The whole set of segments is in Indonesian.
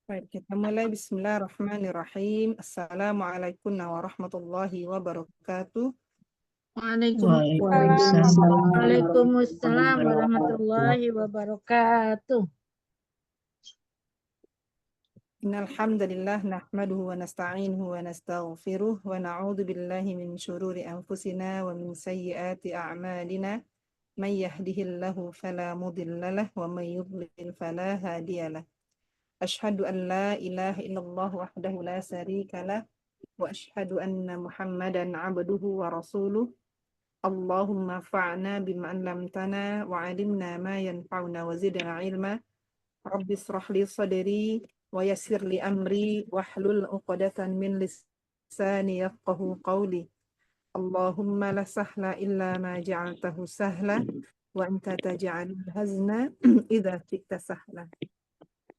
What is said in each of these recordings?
Baik, kita mulai. Bismillahirrahmanirrahim. Assalamualaikum warahmatullahi wabarakatuh. Waalaikumsalam warahmatullahi wabarakatuh. Innal hamdalillah nahmaduhu wa nasta'inuhu wa nastaghfiruh wa na'udzu billahi min shururi anfusina wa min sayyiati a'malina. May yahdihillahu fala mudhillalah wa may yudlil fala hadiyalah. Asyhadu an la ilaha illallah wahdahu la syarikalah wa asyhadu anna Muhammadan abduhu wa rasuluh. Allahumma fa'na bima 'allamtana wa 'allimna ma yanfa'una wa zidna 'ilma. Rabbi israh li sadri wa yassir li amri wahlul 'uqdatan min lisani yafqahu qawli. Allahumma la sahla illa ma ja'altahu sahla wa anta taj'alul hazna idza syi'ta sahla.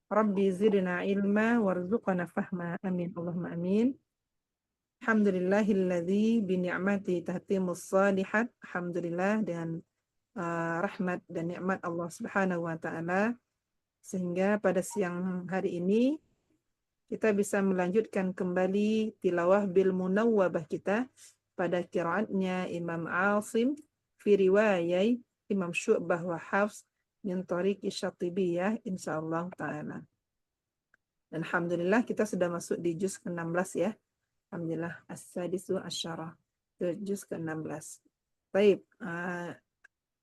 Rabbi zidna ilma warzuqna fahma. Amin. Allahumma amin. Alhamdulillahilladzi bi ni'mati tahtimus shalihat. Alhamdulillah dengan rahmat dan nikmat Allah Subhanahu wa taala sehingga pada siang hari ini kita bisa melanjutkan kembali tilawah bil munawwabah kita pada qiraatnya Imam Asim fi riwayat Imam Syu'bah wa Hafs min tariqi Syatibiyah insyaallah taala. Dan alhamdulillah kita sudah masuk di juz ke-16 ya. Alhamdulillah as-sadisu asyara. Juz ke-16. Baik,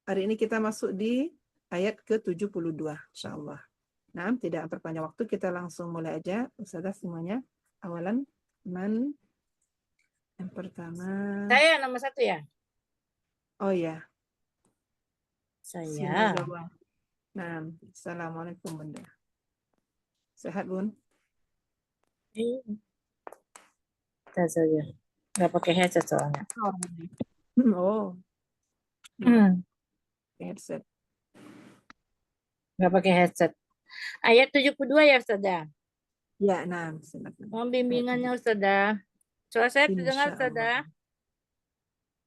hari ini kita masuk di ayat ke-72 insyaallah. Nah, tidak memperpanjang waktu, kita langsung mulai aja. Ustazah semuanya. Awalan man yang pertama. Saya nomor 1 ya? Oh ya. Saya. Nah, assalamualaikum Bunda. Sehat Bun? Kita saja. Nggak pakai headset soalnya. Oh. Headset. Nggak pakai headset. Ayat 72 ya Ustazah? Ya, nah. Mohon bimbingannya Ustazah. Suara saya terdengar Ustazah?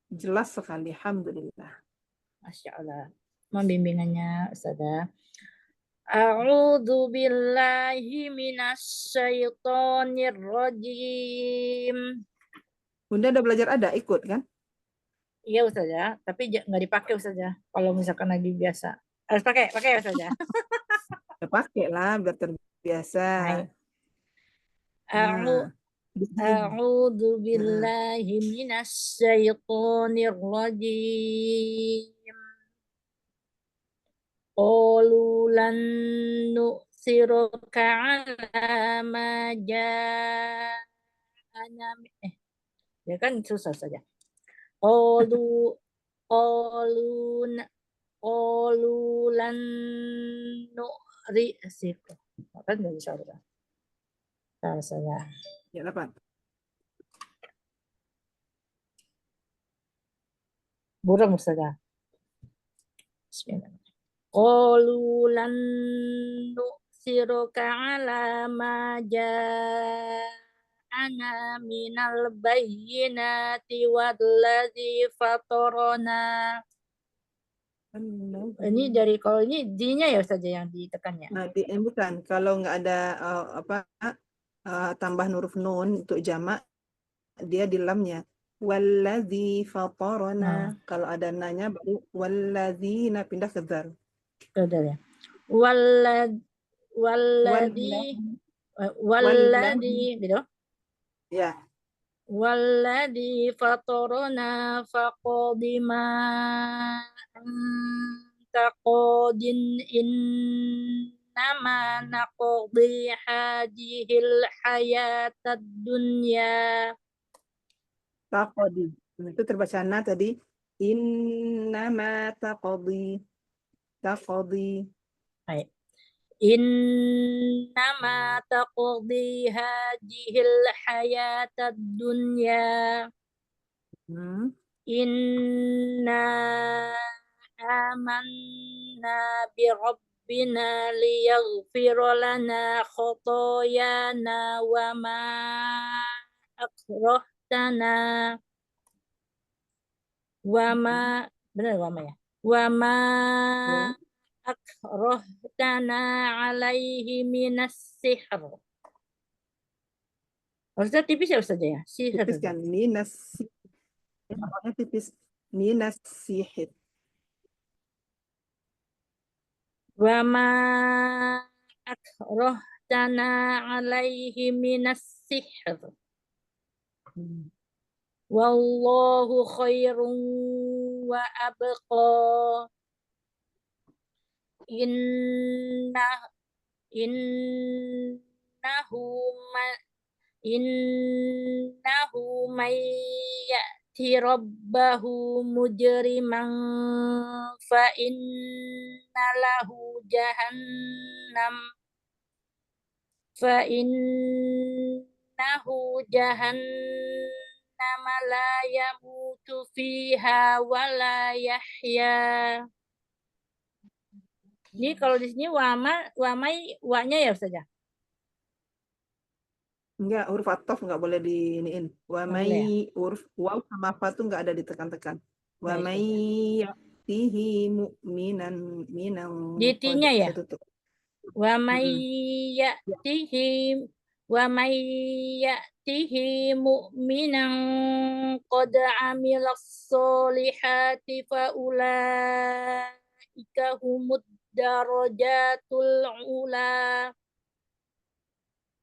Jelas sekali, alhamdulillah. Masya Allah. Mohon bimbingannya Ustazah. A'udzu billahi minasyaitonir rajim. Bunda udah belajar ada ikut kan? Iya Ustazah, tapi nggak dipakai Ustazah. Kalau misalkan lagi biasa. Harus pakai ya Ustazah. Ya pakai lah biar terbiasa. A'udzu billahi minasyaitonir rajim. Qalu lan nu'siraka 'ala ma ja'ana ya kan susah saja. Qalu lan nu'siraka. Kan enggak bisa udah. Salah. Ya dapat. Burung Ustazah. Bismillah. Qalu lan nu'siraka 'ala ma ja'ana minal bayyinati walladzi fatarana. Ini dari kalau ini D-nya ya Ustaz yang ditekannya. Nah, bukan kalau nggak ada tambah huruf nun untuk jamak dia di lamnya. Walladzi fatarana. Kalau ada nanya baru walladzina pindah ke dzal. Betul ya. Walladzi gitu. Ya. Walladzi fatarana faqadima taqadin innama naqdi hadihil hayatad dunya. Taqadi. Itu terbaca na tadi. Innama taqadi. Taqadi. Baik. Innama taqdi hadihil hayatad dunya. Inna amanna bi rabbina liyaghfira lana khotoyana wa ma akrahtana benar wa ma ya? Wa ma akrahtana alaihi minas sihr. Harusnya tipis ya Ustazah ya? Sihir. Tipis kan? Minas. Awalnya tipis. Minas sihir. Wa ma akrahtana alaihi minas sihr. Wallahu khairun wa abqa. Inna innahu ma innahu may ya'ti rabbahu mujriman fa inna lahu jahannam fa innahu jahannam la yamutu fiha wa la yahya. Ini kalau di sini wamai wa-nya ya Ustaz ya? Enggak, huruf atof enggak boleh diiniin. Wa Nggak boleh ya? mai huruf waw sama fa tuh enggak ada ditekan-tekan. Wa Baik, mai Ustazah. ya'tihi mu'minan minan Di qad T-nya ya? ketutup. Wa may Mm-mm. Ya. ya'tihi wa may ya'tihi mu'minan qad amilas solihati fa ulaika humud darajatul ula.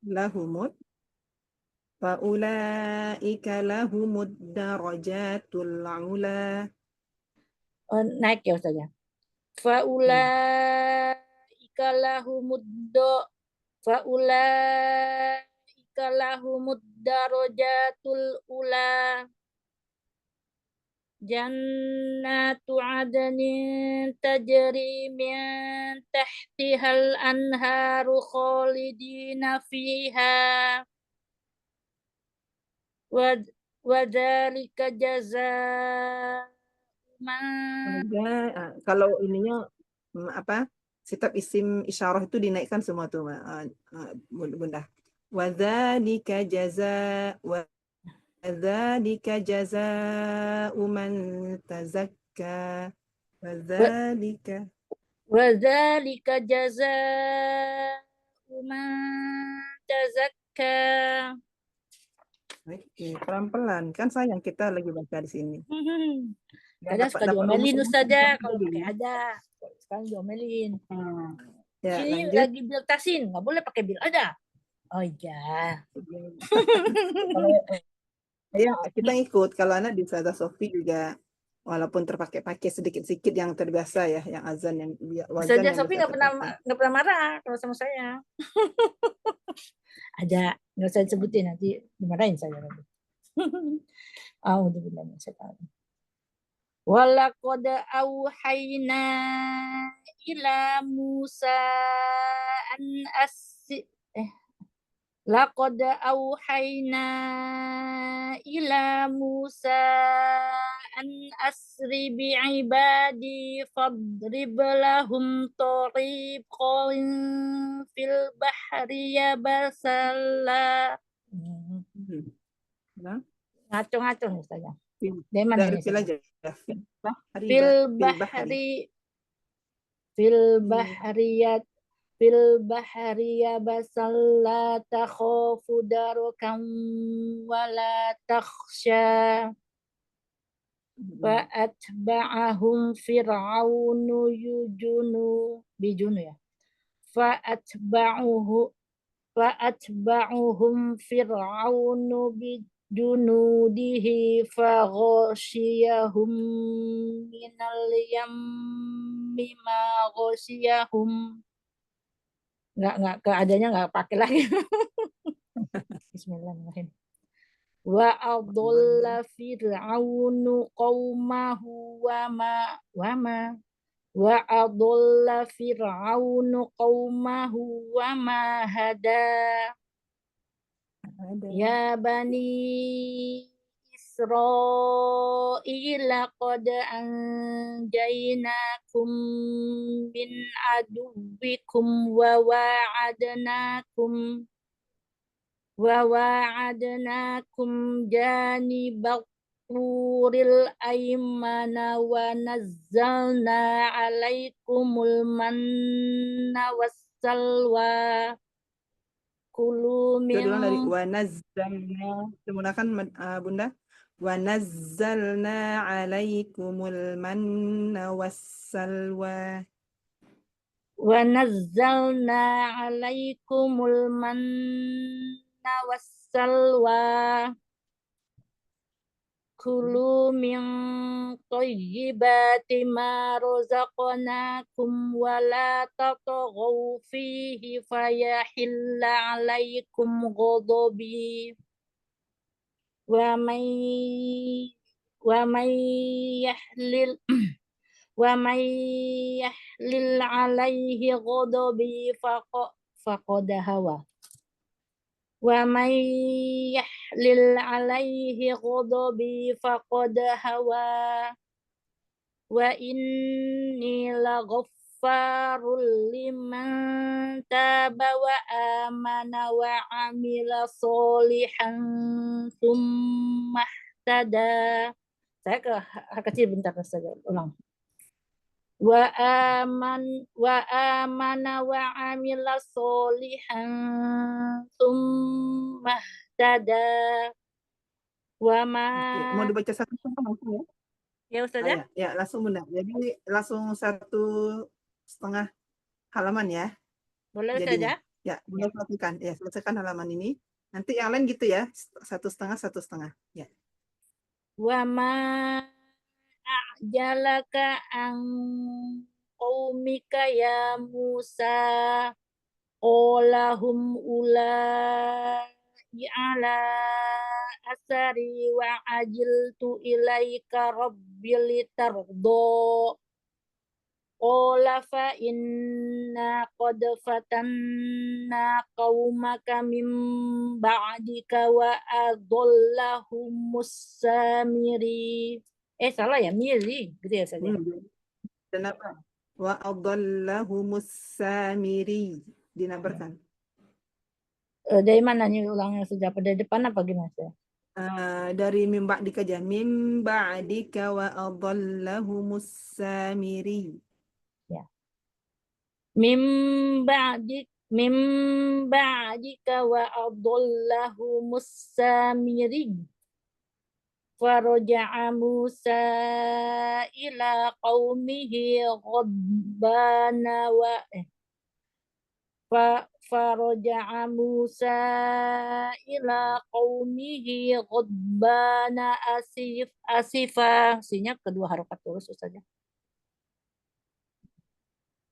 Lahumut faulaika lahumud darajatul ula. Oh, naik ya Ustaz ya. Fa Hmm. ulaika lahumud fa ulaika lahumud darajatul ula. Jannatu adnin tajri min tahtihal anharu khalidina fiha wa dzalika jazaa'u man. Kalau ininya apa? Sifat isim isyarah itu dinaikkan semua tuh, Bunda. Wadzalika jaza'u man tazakka. Wadzalika. Wa dzalika jazaa'u man tazakka. Oke, pelan-pelan. Kan sayang kita lagi baca di sini. Ya, Kadang dapat suka dapat diomelin rumus-rumus Ustazah kalau dulu. pakai ada. Sekarang diomelin. Ya, Sini lanjut. lagi bil tasin, nggak boleh pakai bil ada. Oh iya. Kalau ya, kita ikut. Kalau anak di Ustazah Sofi juga walaupun terpakai-pakai sedikit-sedikit yang terbiasa ya, yang azan yang wazan Ustazah yang Sofi biasa terpakai. nggak pernah marah kalau sama saya. Ada, nggak usah disebutin nanti dimarahin saya lagi. Alhamdulillah. Walaqad auhayna ila Musa an assi laqad auhayna ila Musa an asri bi ibadi fadrib lahum tariqan fil bahri yabasalla. Nah, Ngaco-ngaco nih Ustazah. Dari mana dari ini fil Ustazah? aja. Fil Fil bahri. bahriyat fil bahriya basal la takhafu darukan wala takhsha fa'atba'ahum fir'aunu bijunu ya fa'atba'uhum fir'aunu bijunudihi faghashiyahum minal yammi ma ghashiyahum. Nggak keadaannya nggak pakai lagi. Bismillahirrahmanirrahim. Wa adalla fir'aunu qaumahu wa adalla fir'aunu qaumahu wa ma hada. Ya bani Israila qad anjaynakum min aduwwikum wa wa'adnakum janibal turil aymana wa nazzalna alaikumul manna wassalwa Kulu Kita min diulang dari wa nazzalna. Kita menggunakan Bunda. Wa nazzalna alaikumul manna wassalwa. wa nazzalna alaikumul manna wassalwa. Kulu min thayyibati ma razaqnakum wa la tatghaw fihi fayahilla alaikum ghadabi wa may wa may yahlil wa may yahlil alaihi ghadabi faqad hawa wa may yahlil alaihi ghadabi faqad hawa wa inni laghaffarul liman taba wa amana wa amila solihan tsumma ihtada. Saya ke hak kecil bentar saja, ulang. Wa amana wa amila solihan tsumma ihtada. Wa ma Oke, mau dibaca satu langsung ya? ya Ah, Ustazah? ya, langsung Bunda. Jadi langsung 1,5 halaman ya Boleh jadinya. Ustazah? Ya, Bunda selesaikan. Ya, selesaikan halaman ini. Nanti yang lain gitu ya, 1,5, 1,5. Ya. Wa ma jalaka an qaumika ya Musa qolahum ulai ala asari wa ajiltu ilaika rabbi litardo qala fa inna qad fatanna qaumaka min ba'dika wa adhallahumus samiri. Salah ya, miri gitu ya saja. Dan apa? Wa adallahumus samiri. Dinabarkan. Dari mana nih ulangnya sudah pada depan apa gimana sih? Dari mimba dika aja. Mimba dika wa adallahumus samiri. Ya. Mim ba'dika wa adhallahumus samiri. Faraja'a Musa ila qaumihi ghadbana wa faraja'a Musa ila qaumihi ghadbana asifa. Sinya kedua harokat terus saja.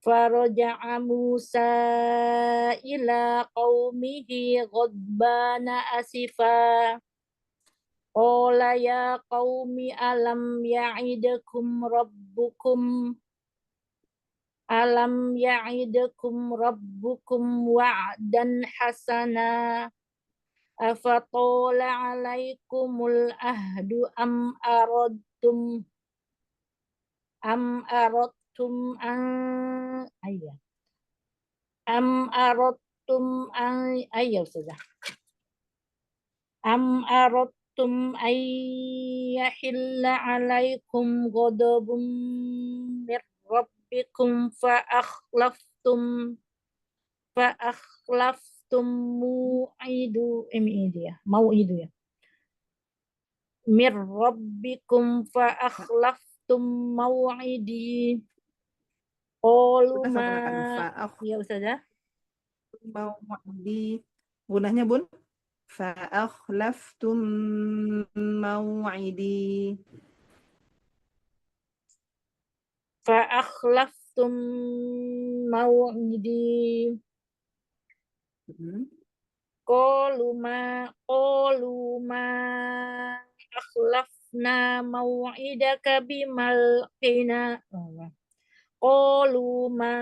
Faraja'a Musa ila qaumihi ghadbana asifa. Qala ya qaumi alam ya'idukum rabbukum wa'dan hasana afatala alaikumul ahdu am aradtum an yahilla alaikum ghadabun mir rabbikum fa akhlaftum mau'idu ya mir rabbikum fa akhlaftum mau'idi qalu Kita ma sempurnakan. ya Ustazah. Di gunanya Bun. Fa'akhlaftum mau'idi. Fa'akhlaftum mau'idi qalu ma akhlafna mau'idaka bimalqina qalu ma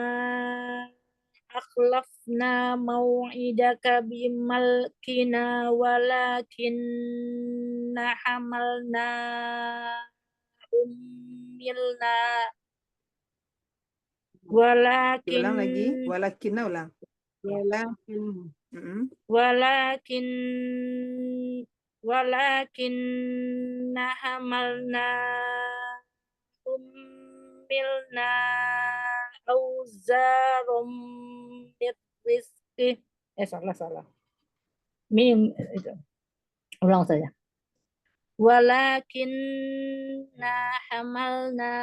akhlafna mau'idaka bimalqina walakinna hamalna ummilna Diulang lagi. walakin Walakinna ulang. Walakin. walakin hamalna ummilna auzarum rizqi salah Mim itu. Ulang saja. Walakinna hamalna.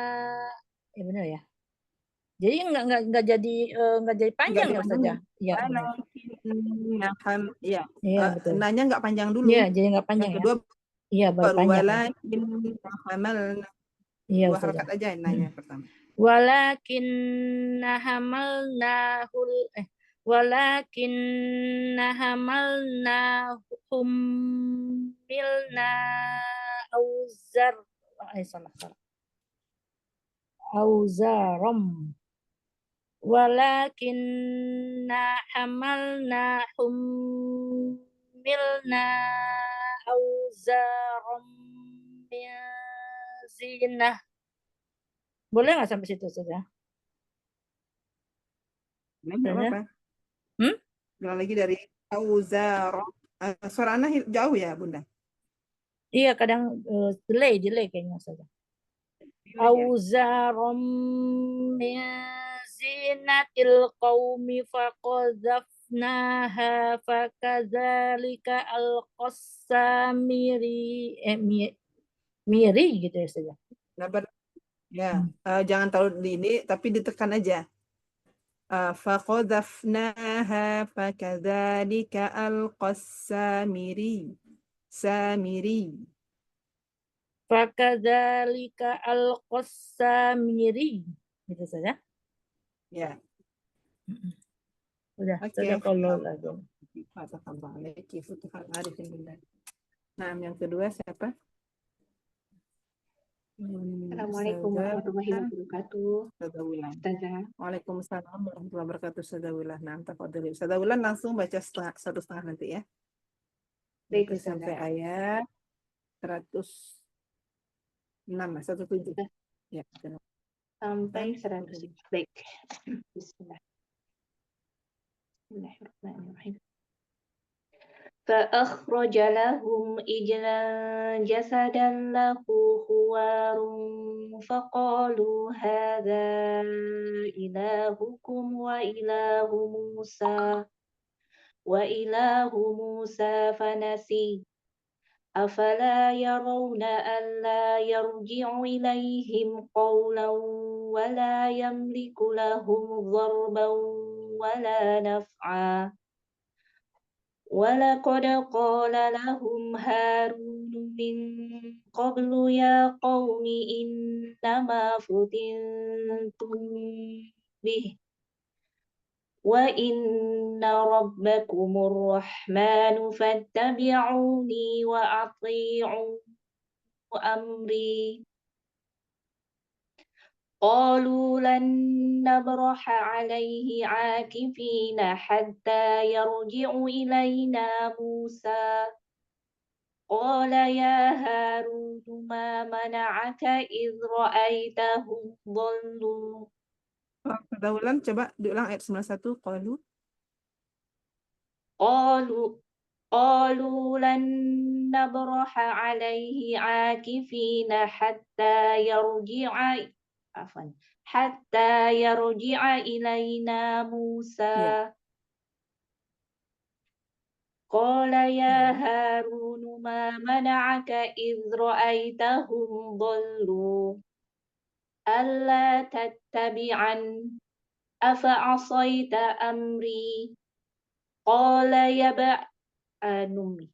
Ya benar ya. Jadi nggak jadi Nggak panjang ya Ustazah. dipanjangin. Iya benar. Walakinna ya. Iya betul. Nanya nggak panjang dulu. Iya jadi nggak Yang panjang ya. kedua Iya baru baru panjang ya. walakinna hamalna. Iya 2 Ustazah. harakat aja nanya pertama. Walakinna hamalnahul walakinna humilna auzar salah auzarom walakinna humilna auzarom min zinah. Boleh nggak sampai situ saja? Ini nggak apa-apa. Hmm? Ulang lagi dari auzara. Suara Ana jauh ya, Bunda? Iya, kadang delay kayaknya saja. Auzarom min zinatil qaumi faqadzafnaha fakadzalika alqassamiri miri gitu ya saja. Nah, ya, jangan taruh di ini, tapi ditekan aja. فقذفناها فكذلك ألقى السامري سامري Fakadzalika alqassamiri gitu saja. ya. Udah, Oke, sudah kalau lagi. Nah, yang kedua siapa? Assalamualaikum warahmatullahi wabarakatuh. Ustazah. Waalaikumsalam warahmatullahi wabarakatuh. Ustazah. Nah, tafadhali. Ustazah langsung baca satu setengah nanti ya. Baik, Nanti sampai ayat 106, 107. Ya, sampai 100. Baik. Bismillah. Bismillahirrahmanirrahim. فأخرج لهم إجلا جسدا له خوار فقالوا هذا إلهكم وإله موسى فنسي أفلا يرون ألا يرجع إليهم قولا ولا يملك لهم ضربا ولا نفعا ولقد قال لهم هارون من قبل يا قوم إنما فتنتم به وإن ربكم الرحمن فاتبعوني وأطيعوا أمري قالوا لن نبرح عليه عاكفين حتى يرجع إلينا موسى قال يا هارون ما منعك إذ رأيتهم ضلوا. Coba diulang ayat 91. قالوا لن نبرح عليه عاكفين حتى يرجع إلينا موسى قال يا هارون ما منعك إذ رأيتهم ضلوا ألا تتبعن أفعصيت أمري قال يا بأ أمي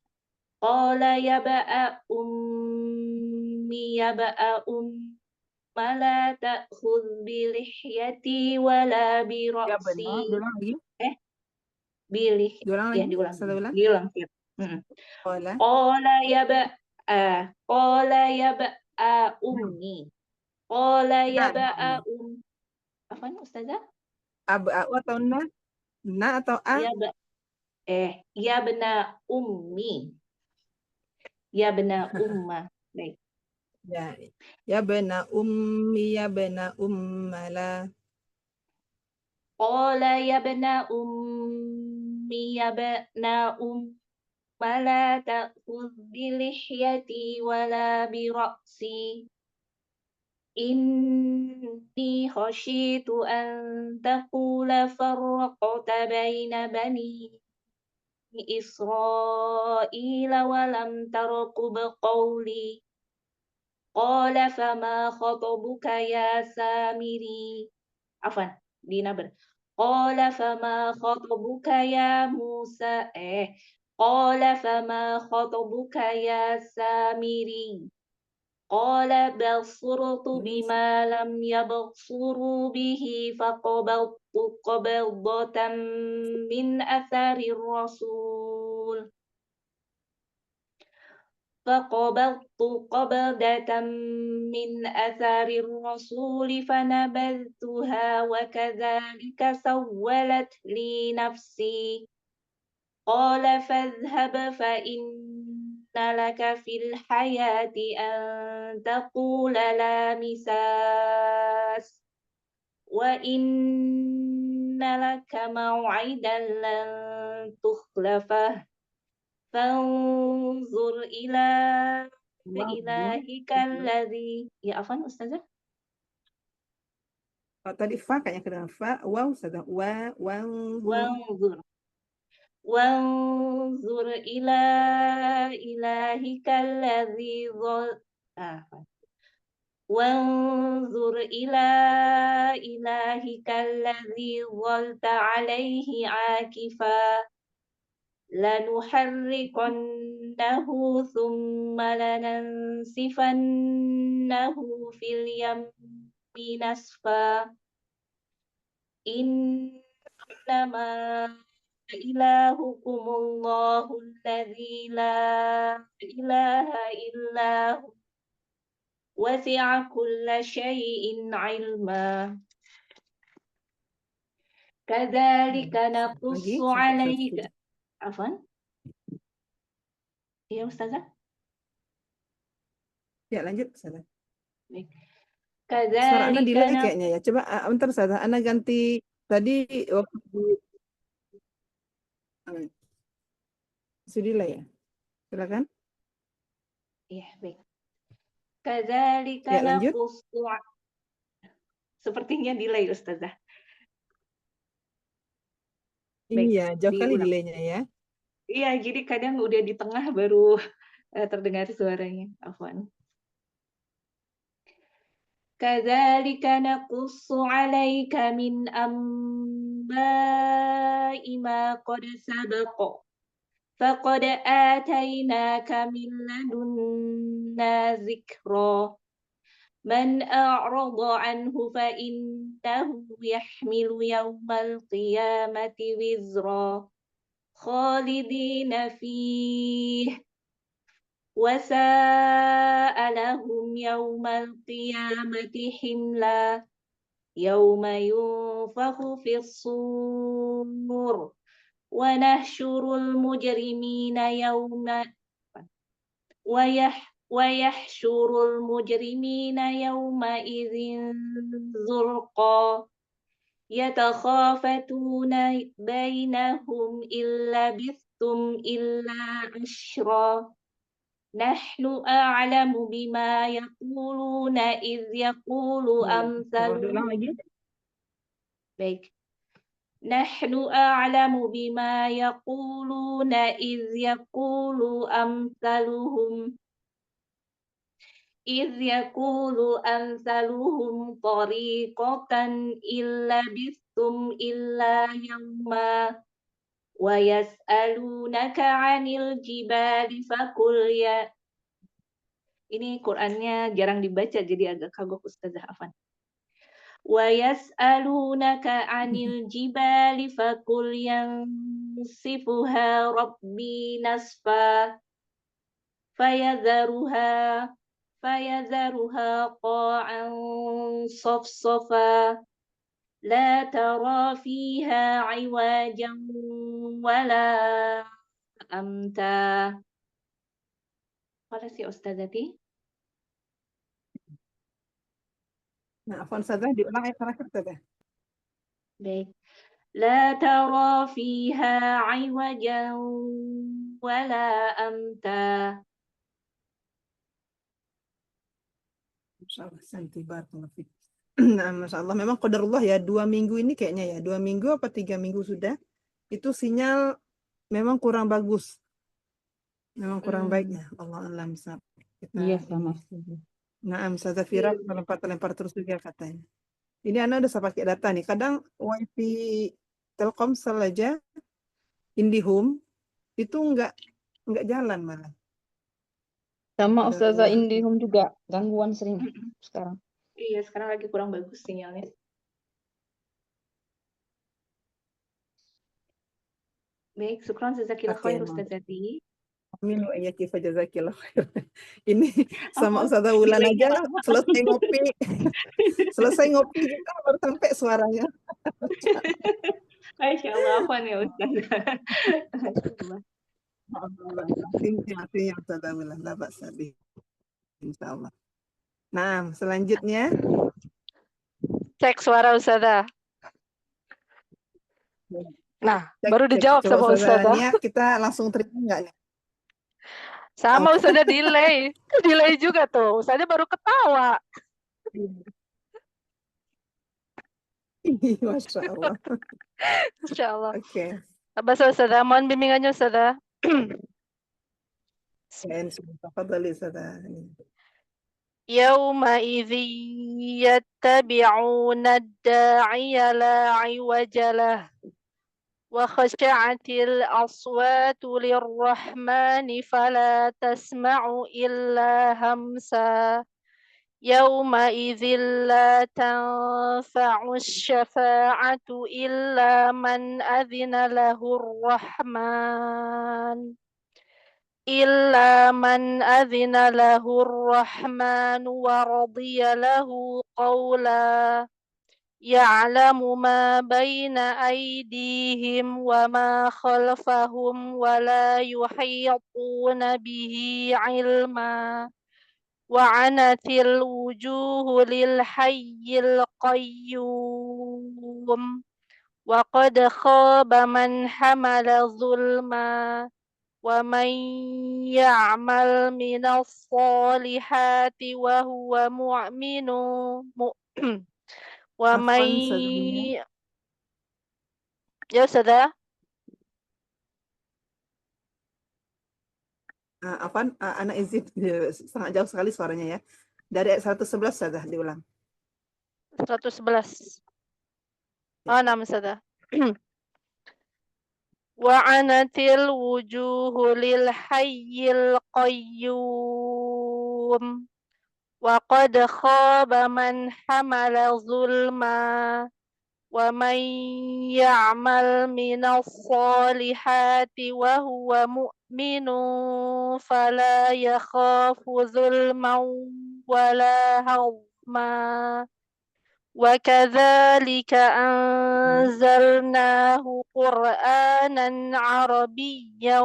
لا تأخذ بلحيتي ولا برأسي. Diulang. قال يا بأ أمي apa nih Ustazah? Abu atau na atau a? Ya bena ummi. Ya bena umma. Baik. Ya bena ummi ya bena ummala. Qala ya bena ummi ya bena ummala ta'khudh bi lihyati wala bi ra'si. Inni khashitu an taqula farraqta baina bani إسرائيل ولم ترقب قولي قال فما خطبك يا سامري عفوا دينا قال فما خطبك يا موسى قال فما خطبك يا سامري قال بصرت بما لم يبصروا به فقبضت قبضة من أثر الرسول فقبضت قبضة من أثر الرسول فنبذتها وكذلك سولت لي نفسي قال فاذهب فإن لك في الحياة أن تقول لا مساس وإن لك موعدا لن تخلفه فانظر إلى إلهك الذي ya afan Ustazah tadi fa kayaknya kedengaran fa, waw Ustazah, وانظر إلى إلهك الذي وانظر إلى إلهك الذي ظلت عليه عاكفا لنحرقنه ثم لننسفنه في اليم نسفا إنما إلهكم الله الذي لا إله إلا هو وسع كل شيء علما كذلك نقص عليك عفوا ya Ustazah ya lanjut Ustazah. كذلك Suara Ana delay kayaknya ya. Coba bentar Ustazah, Ana ganti tadi waktu sudah delay ya. Silakan. Iya, baik. Kadzalika Ya, lanjut. naqussu sepertinya delay Ustazah. Baik, Iya, jauh kali diulang. delaynya ya. Iya, jadi kadang udah di tengah baru terdengar suaranya. Afwan. Kadzalika naqussu 'alaika min amba'i ma qad sabaqa. Faqad atainaka min ladunna dzikra. من أعرض عنه فإنه يحمل يوم القيامة وزرا خالدين فيه وساء لهم يوم القيامة حملا يوم ينفخ في الصور ونحشر المجرمين ويحشر المجرمين يومئذ زرقا يتخافتون بينهم إن لبثتم إلا عشرا نحن أعلم بما يقولون إذ يقول أمثلهم نحن أعلم بما يقولون إذ يقول أمثلهم طريقة إن لبثتم إلا يوما ويسألونك عن الجبال فقل يا ini Qur'annya jarang dibaca jadi agak kagok Ustazah Afan. وَيَسْأَلُونَكَ عَنِ الْجِبَالِ فَقُلْ يَنسِفُهَا رَبِّي نَسْفًا فَيَذَرُهَا قَاعًا صَفْصَفًا لَا تَرَى فِيهَا عِوَجًا وَلَا أَمْتًا. Terima kasih Ustazati. Nah, Afwan Ustazah, diulang ayat terakhir Ustazah. Baik. لا ترى فيها عوجا ولا أمتا. Masya Allah, santi barakallahu fiik. Nah, Masya Allah, memang qadarullah ya, 2 minggu ini kayaknya ya, 2 minggu apa 3 minggu sudah, itu sinyal memang kurang bagus. Memang kurang baik Hmm. ya. Allah alam. Kita Iya sama. ini. Naam, Ustazah Fira melempar-lempar terus juga katanya. Ini Ana udah saya pakai data nih. Kadang wifi Telkomsel aja, IndiHome itu nggak jalan malah. Sama Ada Ustazah Allah. IndiHome juga gangguan sering Mm-mm. sekarang. Iya, sekarang lagi kurang bagus sinyalnya. Baik, syukran jazakillah Oke, khair Mam. Ustazati. Amin wa iyaki fa jazakillah khair. Ini sama Oh, Ustazah Wulan delaynya aja lama. selesai ngopi. Selesai ngopi juga baru sampai suaranya. Masya Allah, apa nih Ustazah? Masya Allah. Artinya Ustazah Wulan lah Pak Sabi. Insyaallah. Nah, selanjutnya Cek suara Ustazah. Nah, cek, baru cek. dijawab Coba sama Ustazah Ustazah. Nia, kita langsung terima nggak nih? Sama Oke. Ustazah delay. Delay juga tuh. Ustazah baru ketawa. Masya Allah. Insya Allah. Oke. Bahasa Ustazah, mohon bimbingannya Ustazah. Tafadhali Ustazah. يومئذ يتبعون الداعي لا عوج له وخشعت الأصوات للرحمن فلا تسمع إلا همسا يومئذ لا تنفع الشفاعة إلا من أذن له الرحمن ورضي له قولا يعلم ما بين أيديهم وما خلفهم ولا يحيطون به علما وعنت الوجوه للحي القيوم وقد خاب من حمل ظلما ومن يعمل من الصالحات وهو مؤمن ومن Afwan Ustazah Nia. ya Ustazah. Afwan, anak izin sangat jauh sekali suaranya ya. Dari ayat 111 Ustazah diulang. 111. Oh, nama Ustazah. وعنت الوجوه للحي القيوم وقد خاب من حمل ظلما ومن يعمل من الصالحات وهو مؤمن فلا يخاف ظلما ولا هضما وكذلك أنزلناه قرآنا عربيا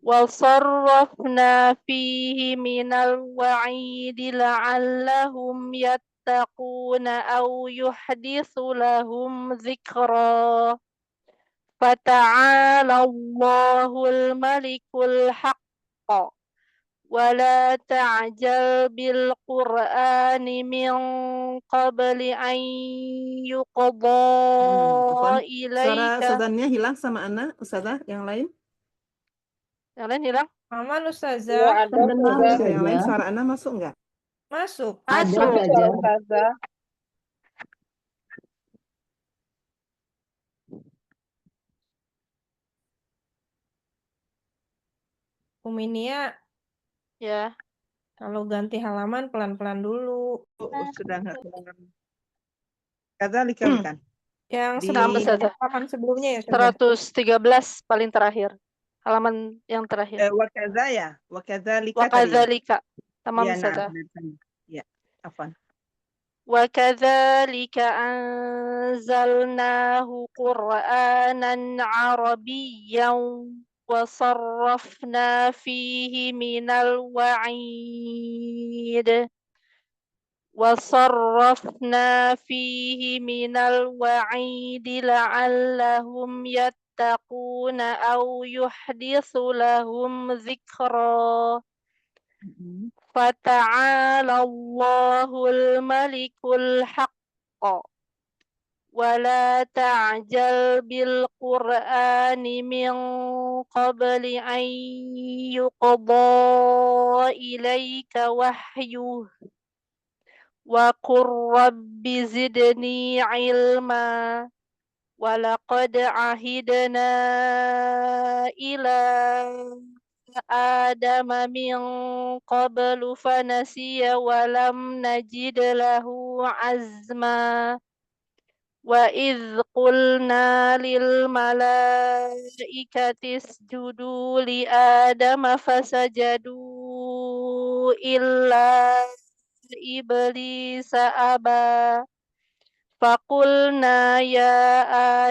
وصرفنا فيه من الوعيد لعلهم يتقون أو يحدث لهم ذكرا فتعالى الله الملك الحق ولا تعجل بالقرآن من قبل أن يقضى Suara إليك. Ustazah Nia hilang sama Ana, Ustazah yang lain? Yang lain hilang? Aman Ya Ustazah. ada Terdengar Ustazah. yang lain suara Ana masuk nggak? Masuk. Ada Masuk Ustazah. Ustazah. Uminia, Ya. kalau ganti halaman pelan-pelan dulu. Sudah nggak kedengar. Kadzalika bukan? Yang Di Sama Ustazah. halaman sebelumnya ya Ustazah. 113 paling terakhir. Halaman yang terakhir. wa kadza ya, wa kadzalika tadi ya. Wakadzalika. Tamam Iya, nah, Ustazah. benar sana. Ya, afwan. وكذلك أنزلناه قرآنا عربيا وصرفنا فيه من الوعيد لعلهم يتقون أو يحدث لهم ذكرا فتعالى الله الملك الحق ولا تعجل بالقرآن من قبل أن يقضى إليك وحيه وقل رب زدني علما ولقد عهدنا إلى آدم من قبل فنسي ولم نجد له عزما وإذ قلنا للملائكة اسجدوا لآدم فسجدوا إلا إبليس أبى فقلنا يا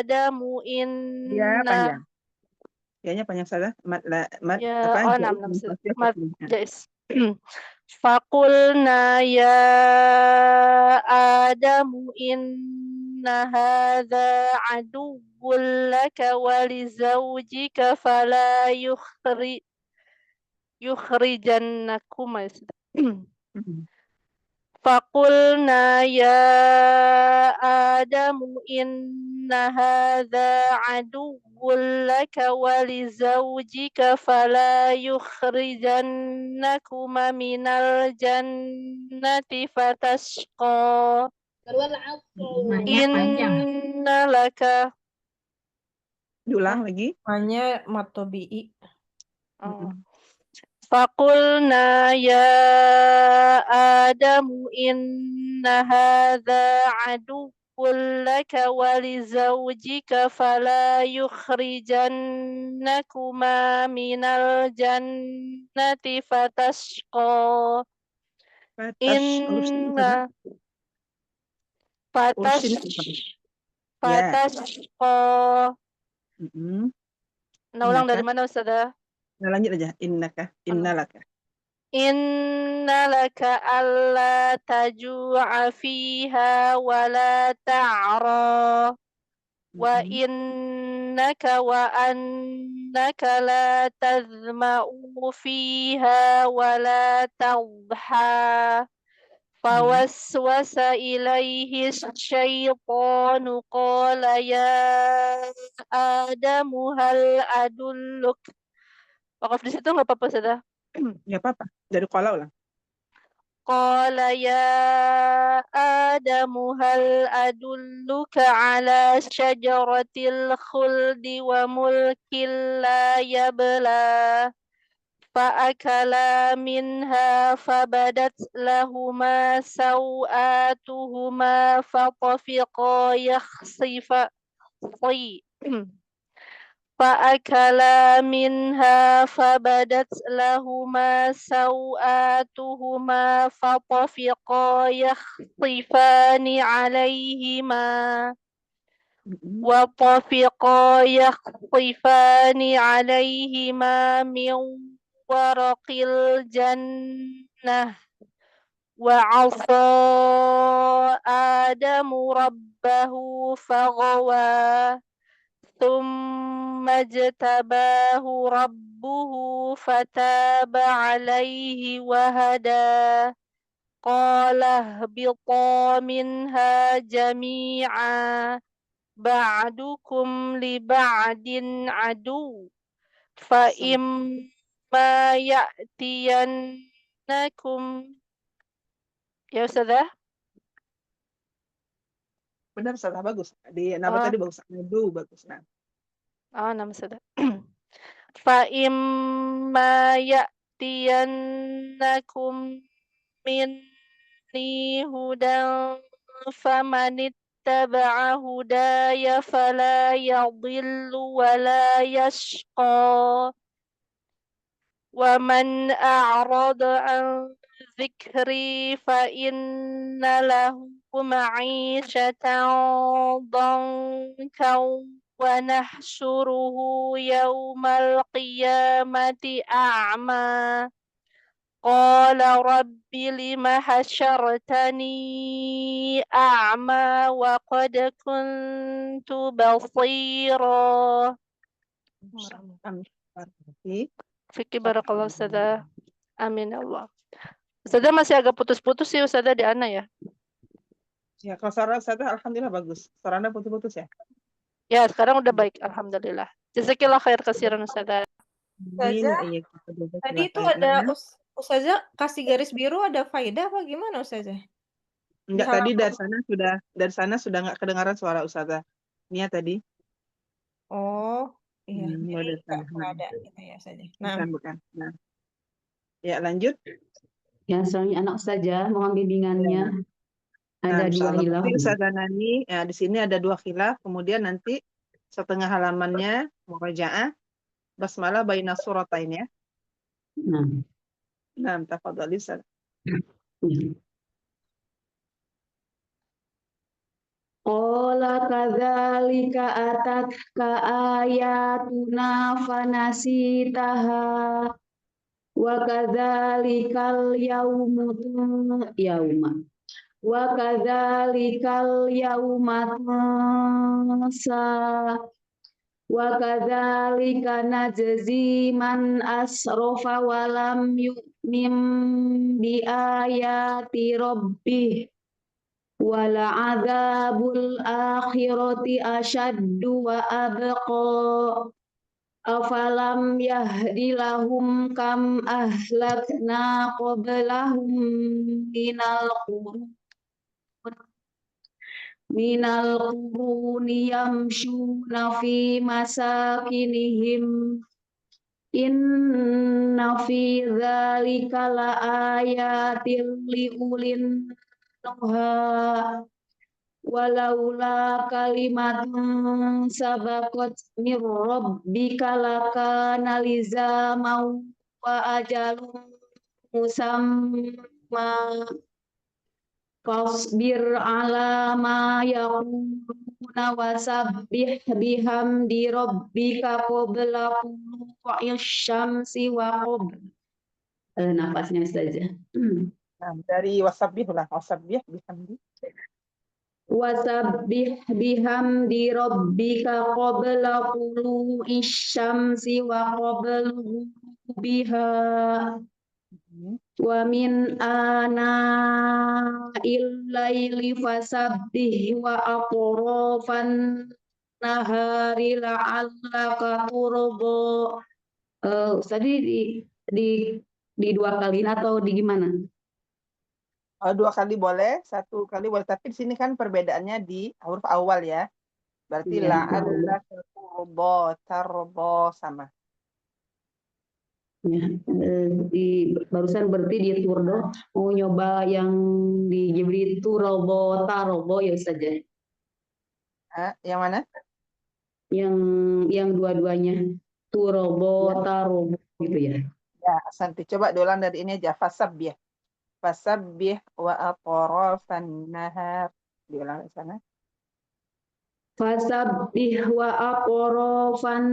آدم Ya, إن panjang. Ya-nya panjang salah. Mat يا apa? نعم Jaiz نعم munfasil ما tasniah. جائز فقلنا يا آدم إن هذا عدو لك ولزوجك فلا يخرجنكما Mhm. فقلنا يا آدم إن هذا عدو لك ولزوجك فلا يخرجنكما من الجنة فتشقى إن لك Diulang lagi. Hanya matobi'i. Mhm. فقلنا يا آدم إن هذا عدو لك ولزوجك فلا يخرجنكما من الجنة فتشقى Urusnya apa? Urusnya apa? Ya. فتشقى Mhm. Nah, ulang dari Innaka. mana Ustazah? Nah, lanjut aja. Innaka. Innalaka. إن لك ألا تجوع فيها ولا تعرى وأنك لا تظمأ فيها ولا تضحى فوسوس إليه الشيطان قال يا آدم هل أدلك Wakaf di situ nggak apa-apa Ustazah? Nggak apa-apa. Dari qala ulang. قال يا آدم هل أدلك على شجرة الخلد وملك لا يبلى فأكلا منها فبدت لهما سوآتهما فطفقا فأكلا منها فبدت لهما سوآتهما فطفقا يخصفان عليهما من ورق الجنة وعصى آدم ربه فغوى ثم اجتباه ربه فتاب عليه وهدى قال اهبطا منها جميعا بعدكم لبعد عدو فإما يأتينكم ya Ustazah? Benar, salah bagus. Di nama tadi bagus. Aduh, bagus. Nah. Nama Ustazah. فإما يأتينكم مني هدى فمن اتبع هداي فلا يضل ولا يشقى ومن أعرض عن ذكري فإن له معيشة ضنكا ونحشره يوم القيامة أعمى قال رب لم حشرتني أعمى وقد كنت بصيرا Fikri barakallahu Ustazah. Amin ya Allah. Ustazah masih agak putus-putus sih Ustazah di Ana ya. Ya, kalau suara Ustazah alhamdulillah bagus. Suara Anda putus-putus ya? Ya, sekarang udah baik, alhamdulillah. Jazakillah khair kasiran Ustazah. Amin Ustazah, wa iyyakum. tadi itu Silakan. ada Nah, Ustazah kasih garis biru ada faedah apa gimana Ustazah? Di enggak, tadi halaman. dari sana sudah nggak kedengaran suara Ustazah. Nia tadi. Oh, iya. Mulai Jadi dari sana. nggak ada gitu ya Ustazah. Nah, Bukan. Nah, ya lanjut. Ya, soalnya anak Ustazah mau ambil bimbingannya. Ya. Ada Insya dua Allah. hilaf. Nanti Ustazah Nani, ya, di sini ada 2 khilaf, kemudian nanti setengah halamannya murajaah basmalah baina suratain ya. Nah, Nah, tafadhali Ustazah. Ola kadzalika atatka ayatuna fanasitaha wa kadzalikal yauma wa kadzalikal yauma tunsa wa kadzalika najzi man asrafa wa lam yu'min bi ayati rabbih wala adzabul akhirati asyaddu wa abqa afalam yahdi lahum kam ahlakna qablahum minal quruni yamshuna fi masakinihim inna fi dzalika la ayatil liulin nuha walaula kalimatun sabaqat mir rabbika lakana lizamau wa ajalun musamma fasbir ala ma yaquluna wasabbih bihamdi rabbika qabla tulu'i syamsi wa qabla nafasnya Ustazah. Nah, dari wasabbih bihamdi. Wasabbih bihamdi rabbika qabla tulu'i syamsi wa qabla biha wa min ana illaili fasabbih wa atrafan nahari la'allaka turba. Ustaz di 2 kali atau di gimana? 2 kali boleh, 1 kali boleh. Tapi di sini kan perbedaannya di huruf awal ya. Berarti Iya. la'allaka turba sama. Ya, barusan berarti di Turdo mau nyoba yang di Jibri itu robo ya Ustaz ya? Yang mana? Yang dua-duanya Turobo gitu ya? Ya, nanti coba diulang dari ini aja. Fasabbih wa atrafan nahar. Diulang di sana. Fasabbih wa aqrafan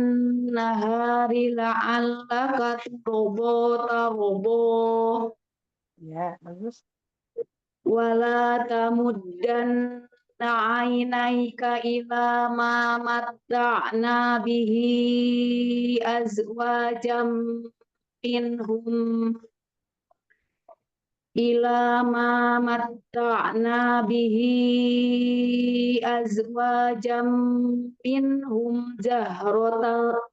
nahari la'allaka turobo. Ya, bagus. Wala tamuddan na'ainaika ila ma matta'na bihi azwajam minhum ila ma matta'na bihi azwajam minhum zahrotal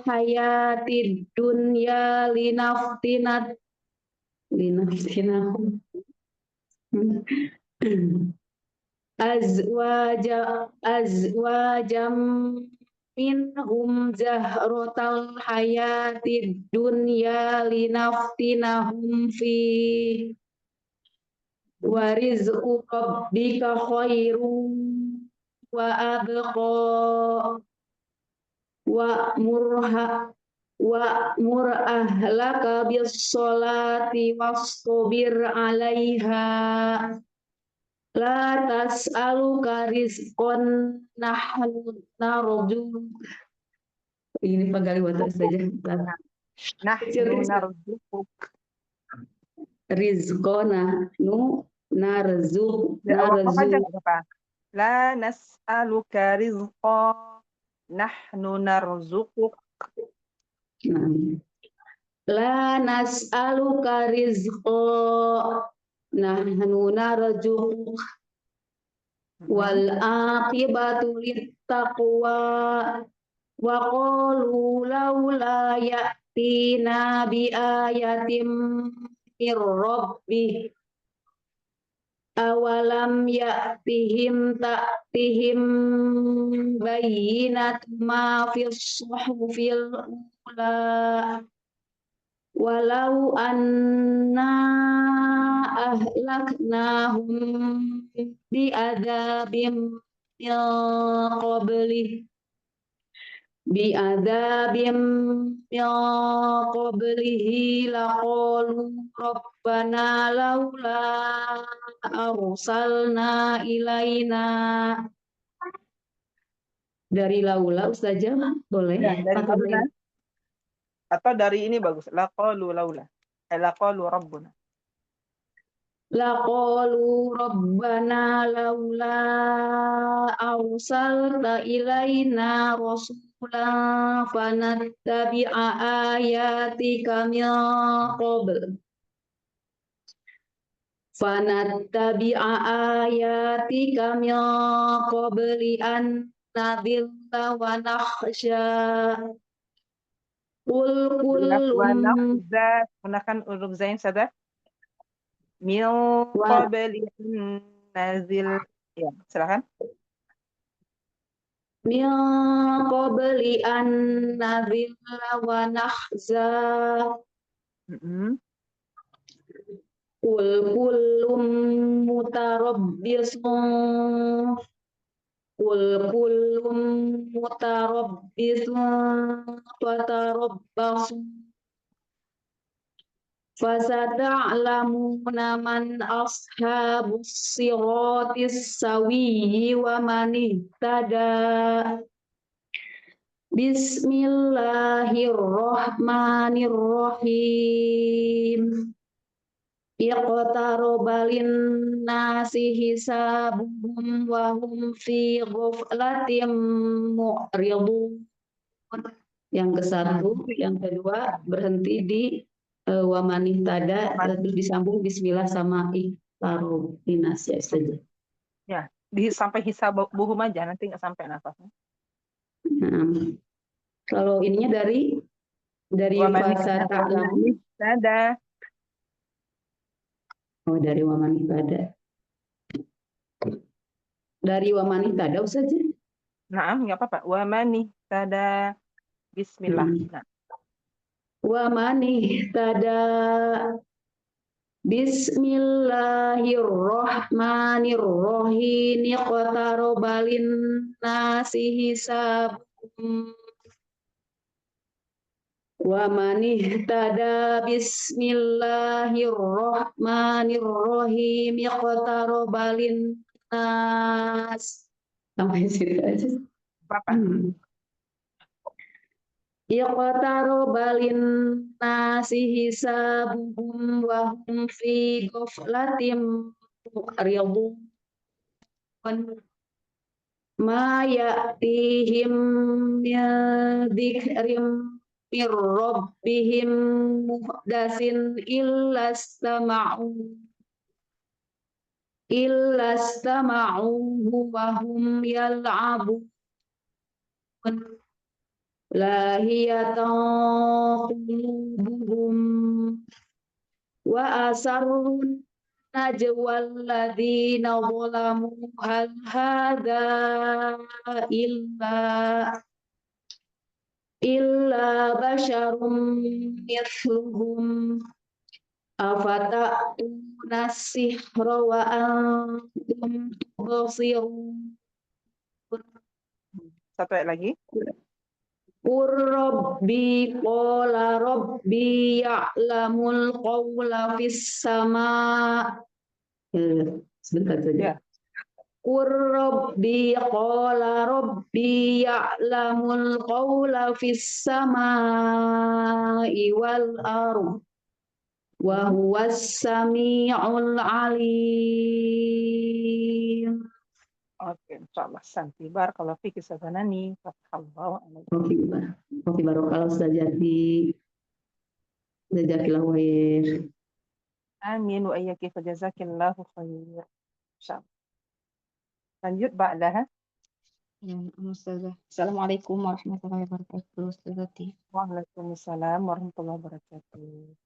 hayatid dunya linaftinahum azwajam minhum zahrotal hayatid dunya linaftinahum fi wa rizqu rabbika khairum wa abqa wa'mur ahlaka bis sholati wastabir 'alaiha la tas'aluka rizqan nahnu narju. Ini penggali buat saja. Nahnu narzuquk. Rizqona nu narzuq apa? La nas'aluka rizqa. Nahnu narzuquk. Nah, La nas'aluka rizqa nahnu narzuquk wal aqibatu littaqwa wa qalu laula ya'tina bi ayatin mir rabbih awalam ya'tihim ta'tihim bayyinatu ma fis suhufil ula walau anna ahlaknahum bi'adzabim min qablihi laqalu rabbana laula arsalna ilaina. Dari laula Ustazah boleh Ya, dari atau laula. Atau dari ini bagus. Laqalu laula. Laqalu rabbuna. laqalu rabbana laula arsalta ilaina rasulan fanattabi'a ayatika min qabl an nadilla wa nakhsha qul kullum Gunakan huruf zain saja. Min wa qabli nazil. Ya, silakan. min qabli an nadilla wa nakhza qul kullum mutarabbisun fatarabbasu fasata'lamuna man ashabus siratis sawiyyi wa man ihtada. Bismillahirrahmanirrahim. Iqtaraba lin-nasi hisabuhum wa hum fi ghaflatin mu'ridun. Yang ke-1, yang kedua berhenti di wa man ihtada, terus disambung bismillah sama iqtaraba lin-nasi saja. Ya, sampai hisabuhum aja, nanti nggak sampai nafasnya. Nah, kalau ininya dari Wa man fasata'lamu. ihtada. Oh, dari wa man ihtada. Dari wa man ihtada saja. Nah, nggak apa-apa. Wa man ihtada. Bismillah. Nah. Wa man ihtada. Bismillahirrahmanirrahim. Iqtaraba lin-nasi hisabuhum. Wa man ihtada. Bismillahirrahmanirrahim. Iqtaraba lin-nas. Sampai situ aja. Apa? Iqtaraba lin-nasi hisabuhum wa hum fi ghaflatin mu'ridun. Ma ya'tihim min dzikrin min rabbihim muhdatsin illa istama'uhu wa hum yal'abun. Lahiyatan qulubuhum wa asarrun najwal ladzina zalamu hal hadza illa basyarum mithluhum afata'tuna sihra wa antum tubsirun. Satu ayat lagi. Qur rabbi qala rabbi ya'lamul qawla fis sama. Sebentar saja. Qur rabbi qala rabbi ya'lamul qawla fis samai wal ardh wa huwas sami'ul alim. Oke, insyaallah. Santi barakallahu fiki sabanani. Fathallahu alaikum. Oke, barokallahu Ustazah. Jazakillahu khair. Amin wa iyyaki fa jazakillahu khair. Insyaallah. Lanjut ba'daha. Ya, Ustazah. Assalamualaikum warahmatullahi wabarakatuh, Ustazati. Waalaikumsalam warahmatullahi wabarakatuh.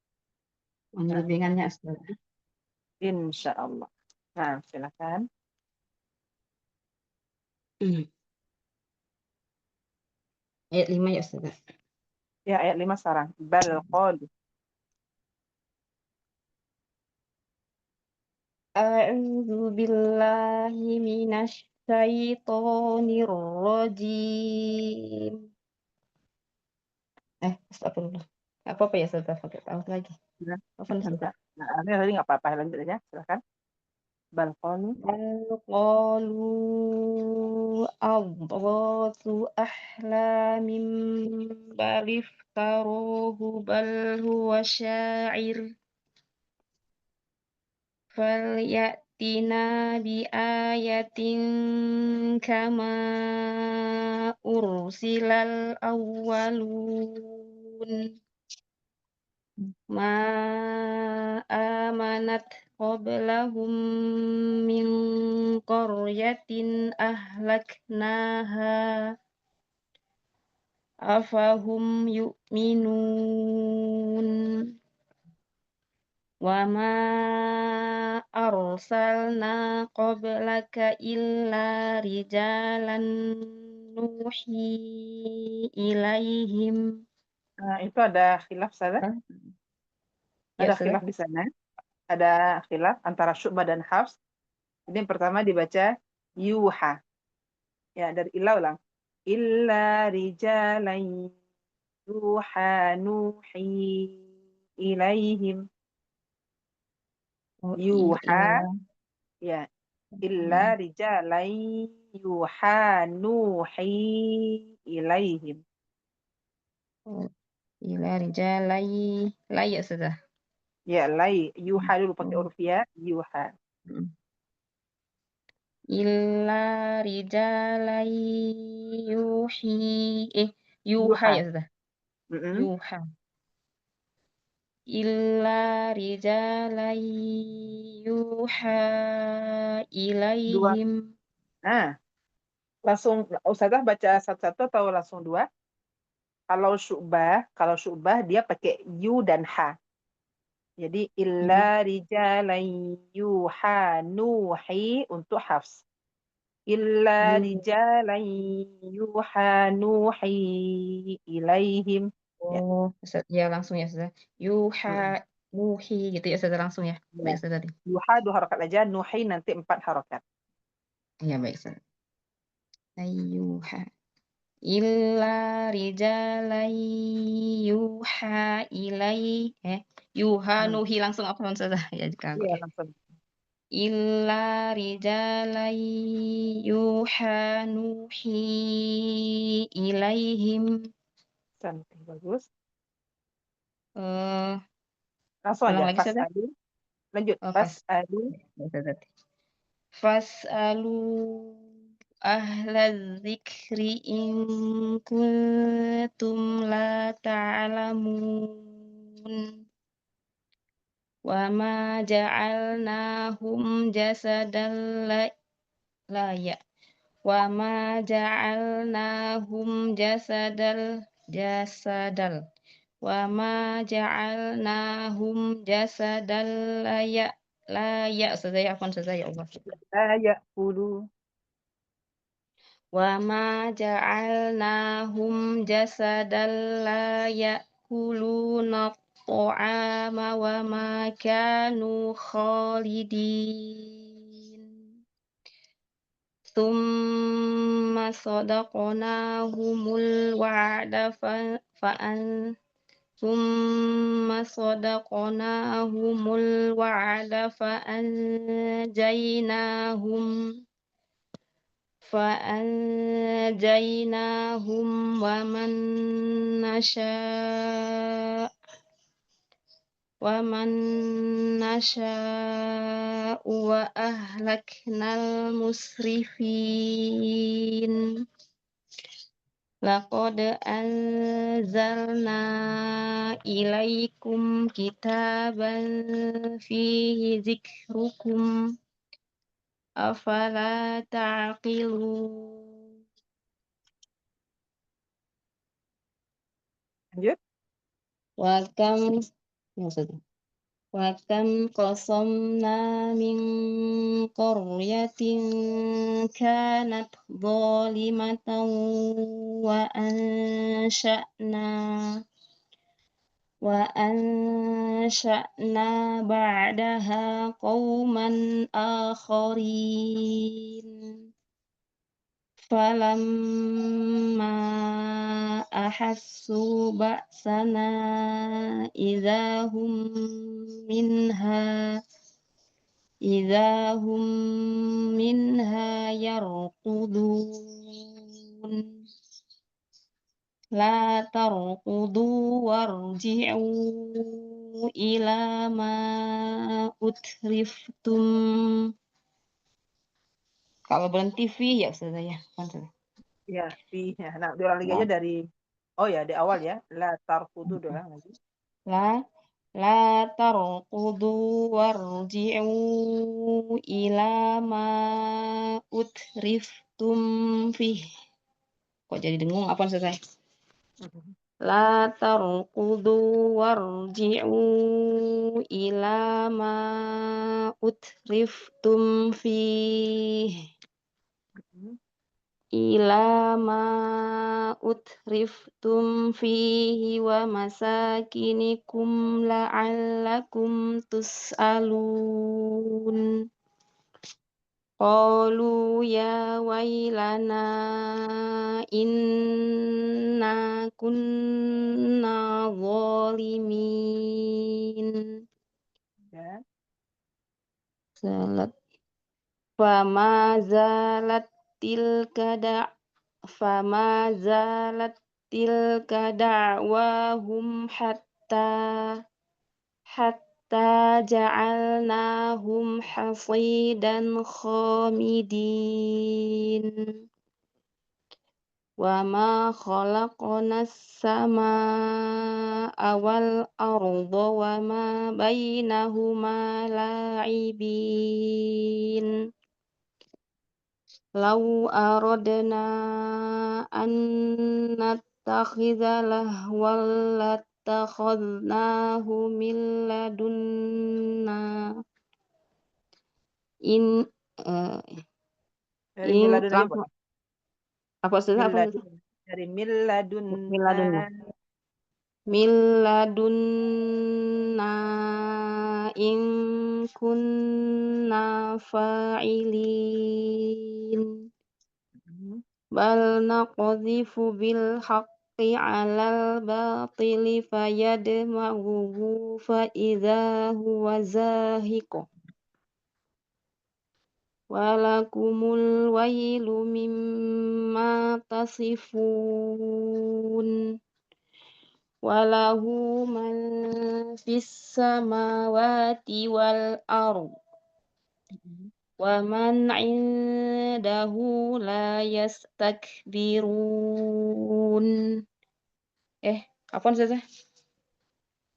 Mohon bimbingannya, Ustazah. Insyaallah. Nah, silakan. Ayat 5 ya, Ustazah. Ya, ayat 5 sekarang. Bal qalu. A'udzu billahi minasy syaithanir rajim. Astagfirullah. Apa ya, Ustazah? Pakai tahu lagi. Ya, Apa nih, Ustazah? Nah, ini tadi nggak apa-apa, lanjut aja, silakan. Bal qalu. Qalu adghasu ahlamin bal iftaruhu bal huwa sya'ir falyatina bi ayatin kama ursilal awwalun ma amanat qablahum min qaryatin ahlaknaha afahum yu'minun wa ma arsalna qablaka illa rijalan nuhi ilaihim. Nah, itu ada khilaf, Ustazah. Ya, Ada Ustazah. khilaf di sana. Ada khilaf antara Syu'bah dan Hafs. Jadi yang pertama dibaca yuha. Ya, dari illa ulang. Illa rijalan yuha nuhi ilaihim. Yuha. Ya. Illa rijalan yuha nuhi ilaihim. Ila rijalai lai ya, Ustazah. Ya, lai. Yuha dulu pakai huruf ya. Yuha. Illa rijalai yuhi yuha ya, Ustazah. Yuha. Illa rijalai yuha ilaihim. Nah, langsung Ustazah baca satu-satu atau langsung dua? Kalau Syu'bah dia pakai yu dan ha. Jadi illa rijalan yuha nuhi untuk Hafs. Illa rijalan yuha nuhi ilaihim. Oh, ya langsung ya, Ustazah. Yuha nuhi gitu ya, Ustazah, langsung ya. Ya. Baik, Ustazah. Yuha 2 harakat aja, nuhi nanti 4 harakat. Iya, baik, Ustazah. Ayyuha. Illa rijalai yuha yuha nuhi langsung apa, Ustazah? Ya, Iya, langsung. Illa rijalai yuha nuhi ilaihim. Cantik, bagus. Langsung aja, lagi, Ustazah. fas'alu. Lanjut, fas'alu. Fas'alu ahla dzikri in kuntum la ta'lamun. Wa ma ja'alnahum jasadan wa ma ja'alnahum jasadal wa ma ja'alnahum jasadal Ustazah, ya afwan, Ustazah, ya Allah. La ya'kulu. Wa ma ja'alnahum jasadan la ya'kuluna ta'ama wa ma kanu khalidin. Tsumma sadaqnahumul wa'da فأنجيناهم ومن نشاء وأهلكنا المسرفين Laqad anzalna ilaikum kitaban fihi zikrukum afala ta'qilun. Lanjut. Wa kam qasamna min qaryatin kanat zalimatan wa ansha'na ba'daha qauman akharin. Falamma ahassu ba'sana idahum minha yarqudun. La tarqudu warji'u ila ma utriftum. Kalau berhenti fi ya Ustazah ya. Ya, fi-nya. Nah, diulang lagi aja dari di awal ya. La tarkudu doang lagi. La tarqudu warji'u ila ma utriftum fih. Kok jadi dengung apa Ustazah? La tarqudu warji'u ila ma utriftum fih. Ila ma utriftum fihi wa masakinikum la'allakum tus'alun. Qalu ya wailana inna kunna zalimin. Ya. Fama zalat tilka da'wahum hatta ja'alnahum hasidan khamidin. Wa ma khalaqnas samaa wal arda wa ma bainahuma la'ibin. Lau aradna an nattakhidha lahwan lattakhadnahu min ladunna Dari miladun aja boleh. apa Ustazah? Dari miladunna. Min ladunna in kunna fa'ilin. Bal naqdhifu bil haqqi 'alal batili fayadmaghuhu fa idza huwa zahiq. Walakumul wailu mimma tasifun. Walahu man fis samawati wal ardh wa man 'indahu la yastakbirun. Apaan Ustazah?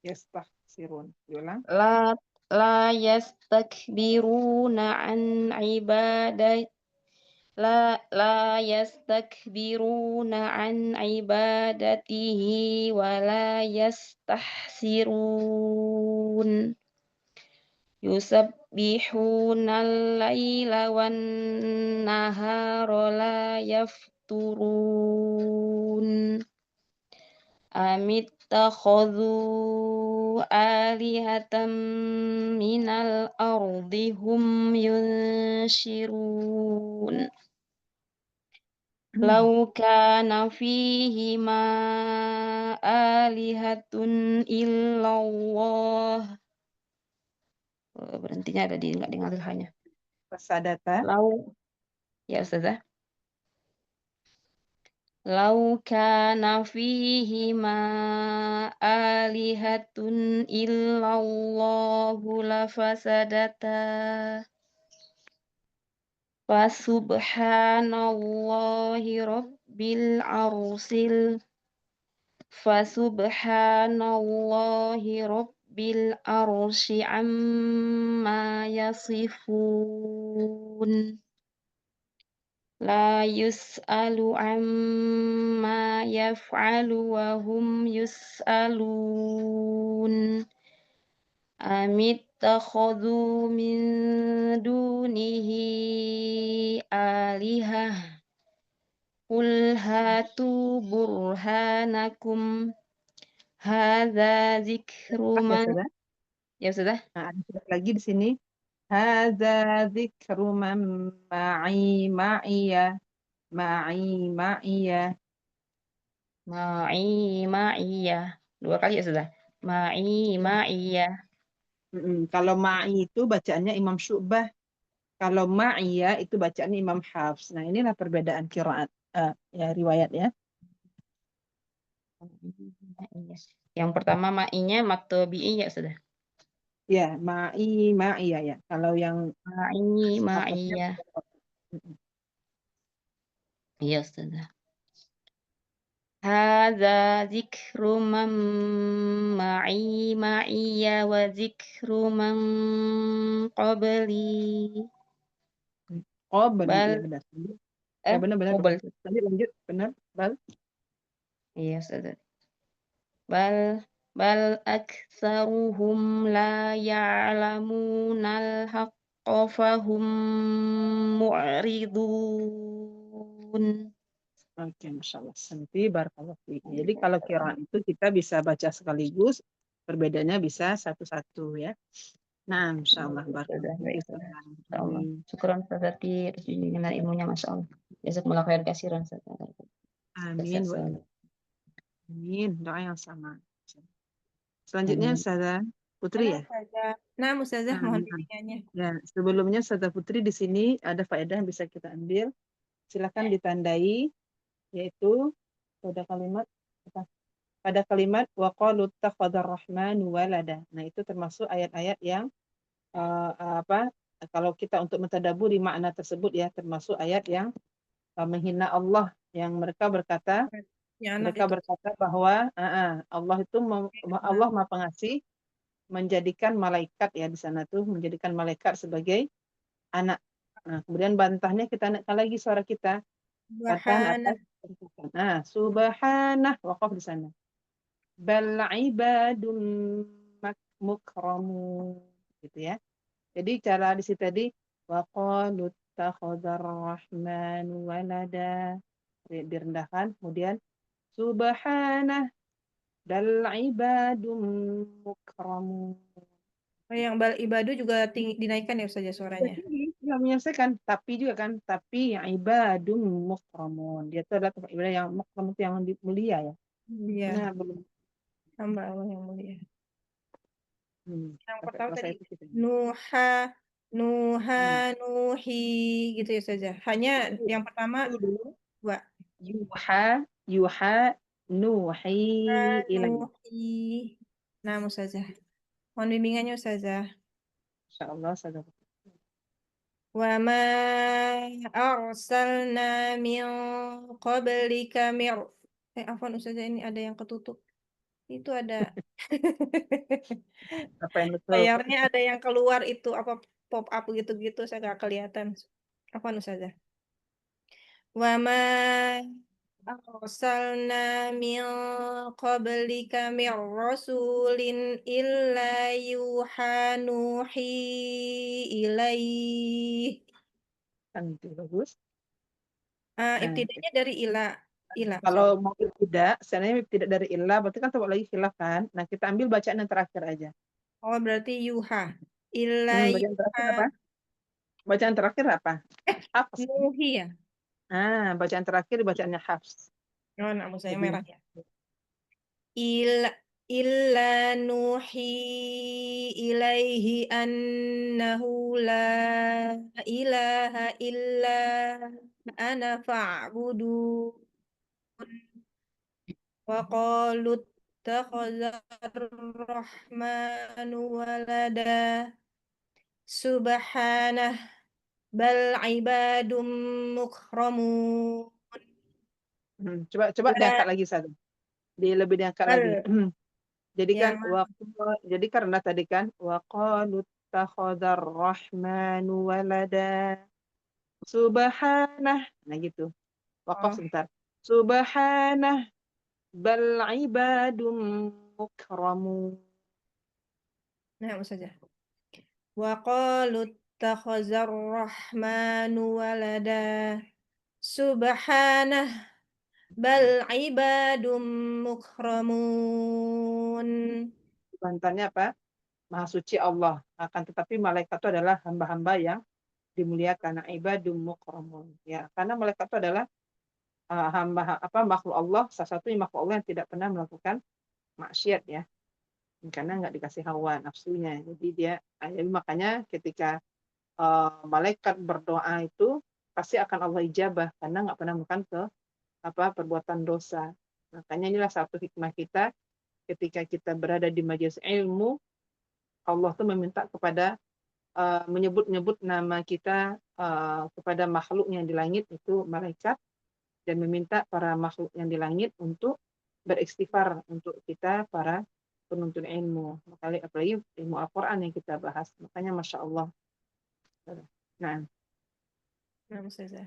Yastakhsirun. Diulang. La yastakbiruna an ibadati la yastakbiruna an ibadatihi wa la yastahsirun. Yusabbihuna al-laila wan nahara la yafturun. Amittakhadhu alihatan minal ardi hum yunshirun. Lau kana fihima alihatun illallah. Berhentinya ada di nggak dengar hanya. Fasadata. Ya Ustazah. Lau kana fihima alihatun illallahu lafasadata. Fasubhanallahi rabbil arsil Fasubhanallahi rabbil arsy amma yasifun. La yus'alu amma yaf'alu wa hum yus'alun. Amittakhadhu min dunihi alihah. Qul hatu burhanakum. Hadza zikru Ya, man. sudah. Ya sudah. Nah, ada sudah lagi di sini. Hadza dzikru man ma'iya. Ma'iya. Ma'iyah. Dua kali ya sudah. Ma'iyah. Kalau ma'i itu bacaannya Imam Syu'bah. Kalau ma'iyah itu bacaannya Imam Hafs. Nah, inilah perbedaan qiraat ya riwayat ya. Yang pertama ma'inya mat tabi'i ya sudah. Ya, ma'iyah ya. Kalau yang Ma'iyah. Iya sudah. Hadza zikru man ma'iyah wa zikru man qabli. Qabli, Bal ya benar. Ya benar-benar. qabl. Lanjut, benar. Bal. Iya sudah. Bal aktsaruhum la ya'lamunal haqqa fahum mu'ridun. Oke, Masya Allah. Santi, barakallahu fiik. Jadi kalau qiraat itu kita bisa baca sekaligus, perbedaannya bisa satu-satu ya. Nah, Masya Allah. Sudah, baik. Masya Allah. Amin. Syukran Ustaz Zaki atas bimbingan ilmunya, Masya Allah. Jazakumullah khairan kasiran Ustaz. Amin. Ustaz. Amin. Doa yang sama. Selanjutnya, Amin. Ustazah Putri ya. Nah, Ustazah, mohon Nah, bimbingannya. ya, sebelumnya Ustazah Putri di sini ada faedah yang bisa kita ambil. Silakan ditandai, yaitu pada kalimat apa? Pada kalimat waqalu takhadar rahmanu walada. Nah, itu termasuk ayat-ayat yang apa? Kalau kita untuk mentadaburi makna tersebut ya, termasuk ayat yang menghina Allah, yang mereka berkata Ya, anak mereka itu. berkata bahwa Allah itu Allah Maha Pengasih, menjadikan malaikat ya di sana tuh menjadikan malaikat sebagai anak. Nah, kemudian bantahnya kita naikkan lagi suara kita. Katakan Subhanah. atas. Nah, subhanah waqaf di sana. Bal ibadun mukramun gitu ya. Jadi cara di situ tadi waqalu takhadar rahmanu walada direndahkan, kemudian subhanah bal ibadun mukramun. Yang bal ibadu juga dinaikkan ya Ustazah suaranya. Tinggi, ya menyelesaikan. Tapi juga kan, tapi yang ibadun mukramun. Dia itu adalah tempat ibadah yang mukramun itu yang mulia ya. Iya, Nah, belum. hamba Allah yang mulia. Yang pertama Selesai tadi itu kita. Nuhi gitu ya Ustazah. Hanya yang pertama dua. Yuha nuhi ilaih. Nuhi. Nah, Ustazah. Mohon bimbingannya Ustazah. Insyaallah sadar. Wa ma arsalna min qablika afwan Ustazah, ini ada yang ketutup. Itu ada Apa yang betul? layarnya ada yang keluar itu apa pop up gitu-gitu, saya nggak kelihatan. Afwan Ustazah. Wa ma arsalna min qablika min rasulin illa yuha nuhi ilaih. Nanti bagus. Ibtidanya dari ila. Kalau mau tidak, sebenarnya tidak dari ilah, berarti kan coba lagi khilaf kan. Nah, kita ambil bacaan yang terakhir aja. Oh, berarti yuha. Illa Bacaan terakhir yuha. apa? Bacaan terakhir apa? Hafs. Nuhi ya. Bacaan terakhir bacaannya Hafs. Oh, nama saya Jadi, merah ya. Illa nuhi ilaihi annahu la ilaha illa ana fa'budu wa qalu ittakhadhar rahmanu walada subhanah bal ibadum mukramun. Coba diangkat Ula lagi satu. Lebih diangkat lagi. al Jadi kan yang mana? jadi karena tadi kan waqalu takhadar rahmanu walada. Subhanah. Nah gitu. Waqaf Oh, sebentar. Subhanah bal ibadum mukramun. nah saja. Wa qalu ittakhazar rahmanu walada. Subhanah bal ibadum mukramun. Bantahannya apa? Maha suci Allah. Akan tetapi malaikat itu adalah hamba-hamba yang dimuliakan. Ibadum mukramun. Ya, karena malaikat itu adalah makhluk Allah, salah satu makhluk Allah yang tidak pernah melakukan maksiat ya. Karena nggak dikasih hawa nafsunya. Jadi jadi makanya ketika malaikat berdoa itu pasti akan Allah ijabah karena nggak pernah melakukan perbuatan dosa. Makanya inilah satu hikmah kita ketika kita berada di majelis ilmu, Allah tuh meminta kepada menyebut-nyebut nama kita kepada makhluk yang di langit itu malaikat dan meminta para makhluk yang di langit untuk beristighfar untuk kita para penuntut ilmu. Apalagi ilmu Al-Quran yang kita bahas. Makanya Masya Allah. Nah, Nah saja.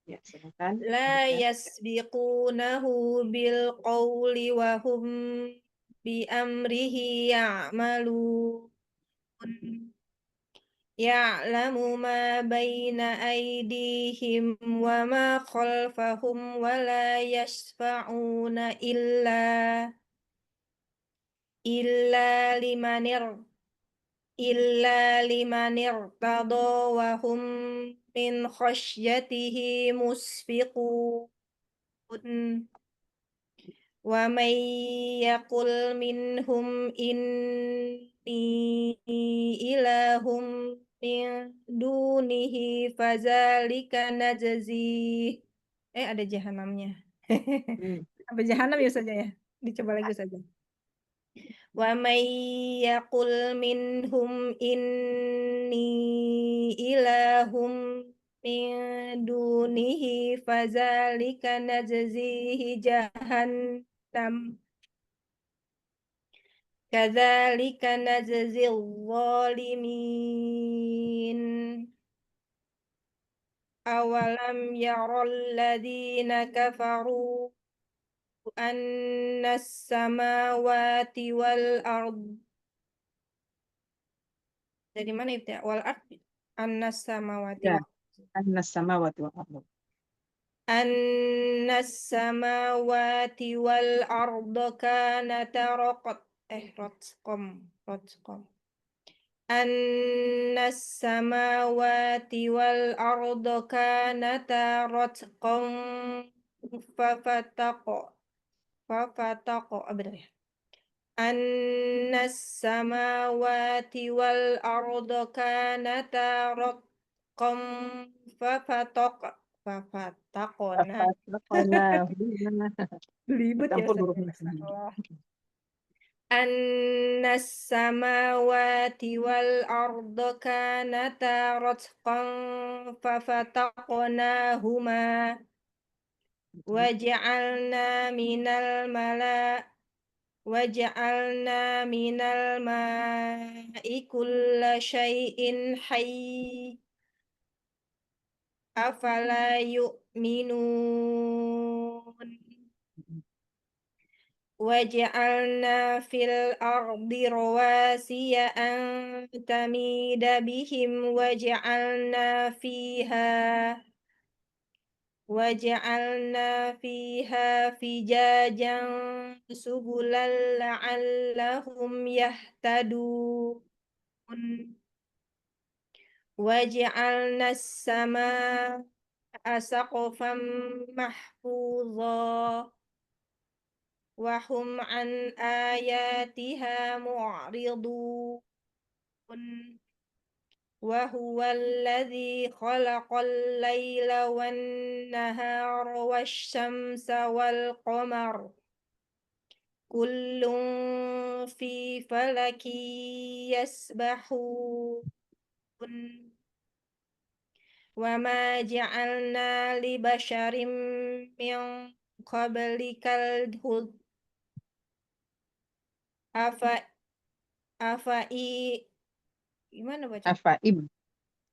ya silakan. La yasbiqunahu bil qawli wa hum bi amrihi ya'malun. Ya'lamu ma baina aydihim wa ma khalfahum wa la yashfa'una illa liman irtada wa hum min khasyatihi musfiqun. Wa may yaqul minhum inni ilahum min dunihi fazalika najzih. Ada jahanamnya. Apa jahanam ya saja ya? Dicoba lagi saja. Wa may yaqul minhum inni ilahum min dunihi fazalika najzihi jahannam kadzalika najzil zalimin. Awalam yaral ladzina kafaru annas samawati wal ard. Dari mana itu ya? Wal ard annas samawati Ya, wal annas samawati wal ardh. annas samawati wal ard kanata rotqom. Annas samawati wal ard kanata rotqom fafataqo benar ya? Annas samawati wal ard kanata rotqom fafataqona. Belibet ya Campur Ustaz. hurufnya. Allah. Annas samawati wal ard kanata rotqom fafataqnahuma waja'alna minal ma'i kulla syai'in hayy afala yu'minun waja'alna fil ardi rawasiya an tamida bihim waja'alna fiha fijajan subulan la'allahum yahtadun waja'alna as-samaa saqfan mahfudha wa hum an ayatiha mu'ridun wa huwa alladhi khalaqal layla wan nahara wasyamsa wal qamar kullun fi falaki yasbahun wa ma ja'alna li basharin min qablikal hud afa gimana baca? Afaim.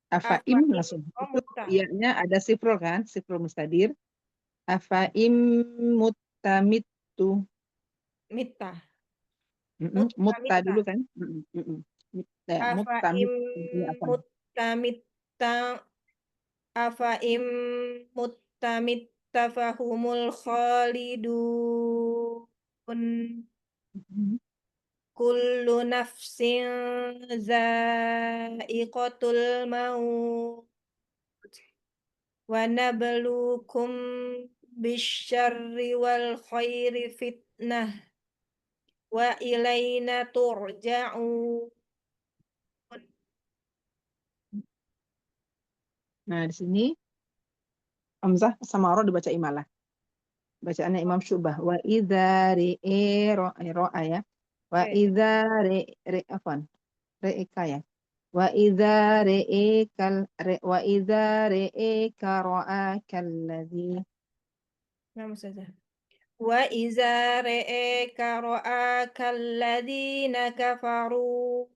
Afaim Afaim langsung. Itu mutta. iya-nya ada sifrul kan? Sifrul mustadir. Afaim muttamitu. Mitta. Mutta Muttamitta. dulu kan? Afaim Apa? muttamitta. Afaim muttamitta fahumul khalidun. Kullu nafsin za'iqatul maut. Wa nabluukum bisyarri wal khairi fitnah. Wa ilaina turja'un. Nah, di sini Hamzah sama Ro dibaca imalah. Bacaannya Imam Syu'bah. Wa idza ra'a ya. Wa idza afwan. Re'ika ya. Wa idza re'eka ra'akal ladzi. Nama saja. Wa iza re'eka ra'akal ladzina kafaru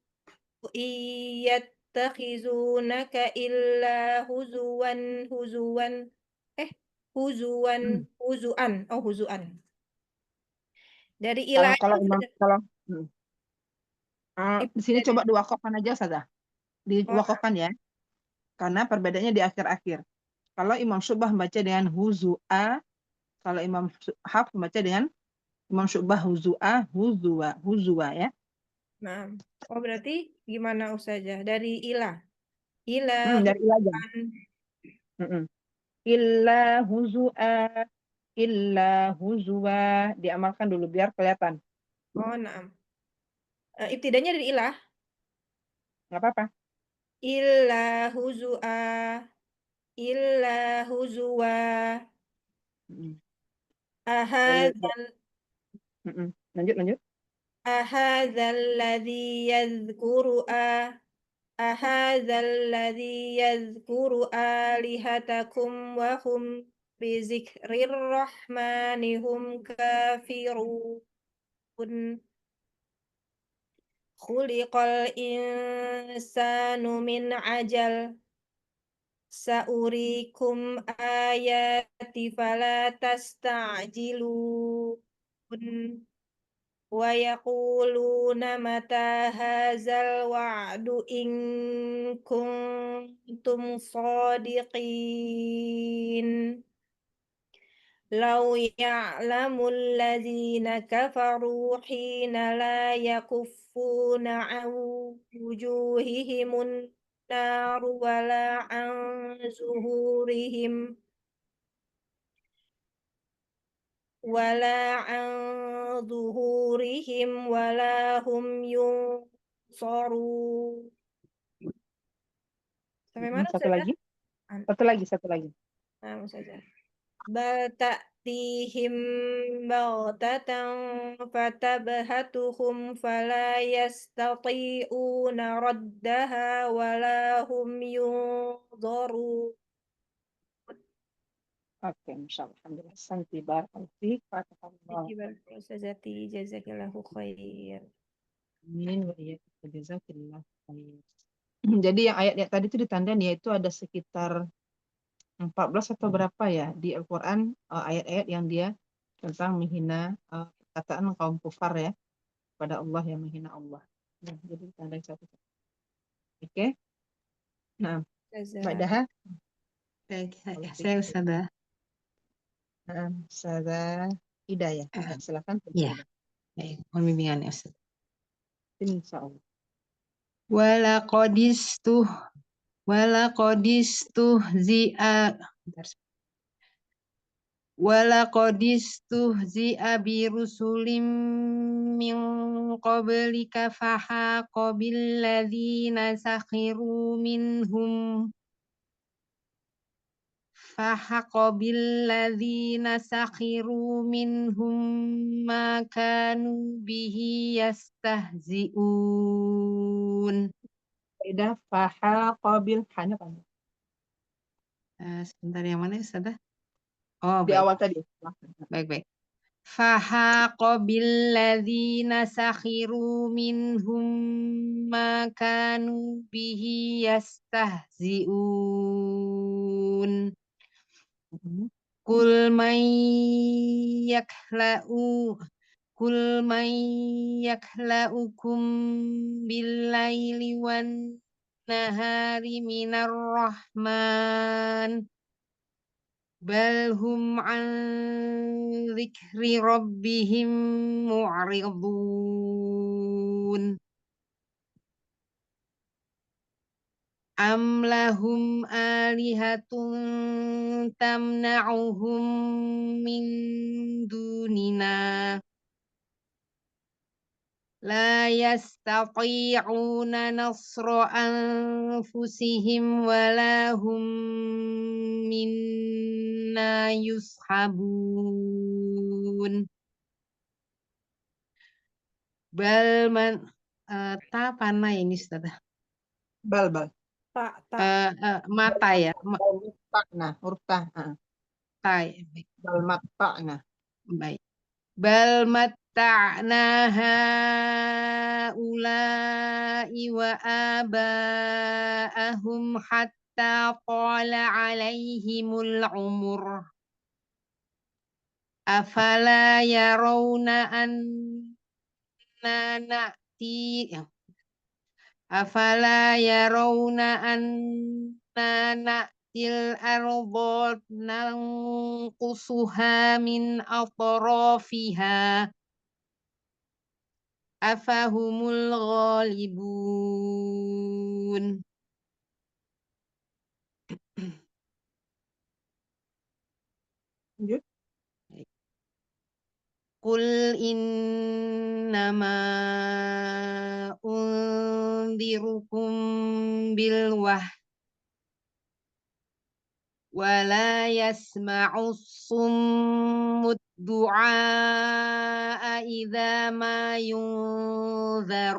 iyattakhizunaka illa huzuwan huzuan huzuan dari ilah Kalau aja Imam Ustazah. kalau di sini Ibtidaiyah. coba diwakafkan aja saja. Oh, Diwakafkan ya. Karena perbedaannya di akhir-akhir. Kalau Imam Syu'bah membaca dengan huzu'a, kalau Imam Hafs membaca dengan Imam Syu'bah huzuwa ya. nah. Oh, berarti gimana Ustazah? Dari ilah. Ilah Dari ilah aja. huzuan. Illa huzuwa diamalkan dulu biar kelihatan. Oh, nah. Ibtidanya dari ilah. Nggak apa-apa. Illa huzuwa. Ahadzal Lanjut. ahadzalladzi yadhkuru alihatakum wa hum bizikrir rahmani hum kafirun. Khuliqal insanu min ajal. Sa'urikum ayati fala tasta'jilun. Wa yaquluna mata hadzal wa'du in kuntum shadiqin. Law ya'lamul ladzina kafaru hina la yakuffuna an wujuhihimun nar wala an zuhurihim wala hum yunsarun. Sampai mana Satu Ustazah? Satu lagi. Nah, Ustazah. Bal ta'tihim baghtatan fatabhatuhum fala yastati'una raddaha wala hum yunzarun. Oke, masyaallah. Alhamdulillah. Santi barakallahu fiik. Barakallahu Ustazati, jazakillahu khair. Amin wa iyyakum. Jazakallahu khair. Jadi yang ayat tadi itu ditandain yaitu ada sekitar 14 atau berapa ya di Al-Qur'an ayat-ayat yang dia tentang menghina perkataan kaum kufar ya pada Allah yang menghina Allah. Nah, jadi ditandai satu. Oke. Nah, Mbak Daha. Baik, saya Ustazah. Ustazah Ida ya. Silakan. Iya. Baik, mohon bimbingannya Ustaz. Insyaallah. Walaqadistuhzi'a birusulim min qablika fahaqa billadzina sakhiru minhum ma kanu bihi yastahzi'un. Ida fahaqa bil hana. Sebentar yang mana Ustazah? Oh, Di baik, awal tadi. baik. Fahaqa billadzina sakhiru minhum ma kanu bihi yastahzi'un. Kul man yakla'u Kul man yakla'ukum bil-laili wan nahari minar rahman bal hum an dzikri rabbihim mu'ridun am lahum alihatun tamna'uhum min dunina la yastati'una nasra anfusihim wala hum minna yushabun bal man ta pana ini Ustaz. Bal. Tak. Mata ya, Nah, huruf ta. ta ya. Baik. Bal matta'na. Baik. Bal matta'na haula'i wa aba'ahum hatta qala alaihimul umur. Afala yarawna anna na'ti Afala yarawna anna na'til arda nanqusuha min atrafiha afahumul ghalibun. Lanjut. Qul innama undirukum bil wala yasma'u summud du'a idza ma yunzarun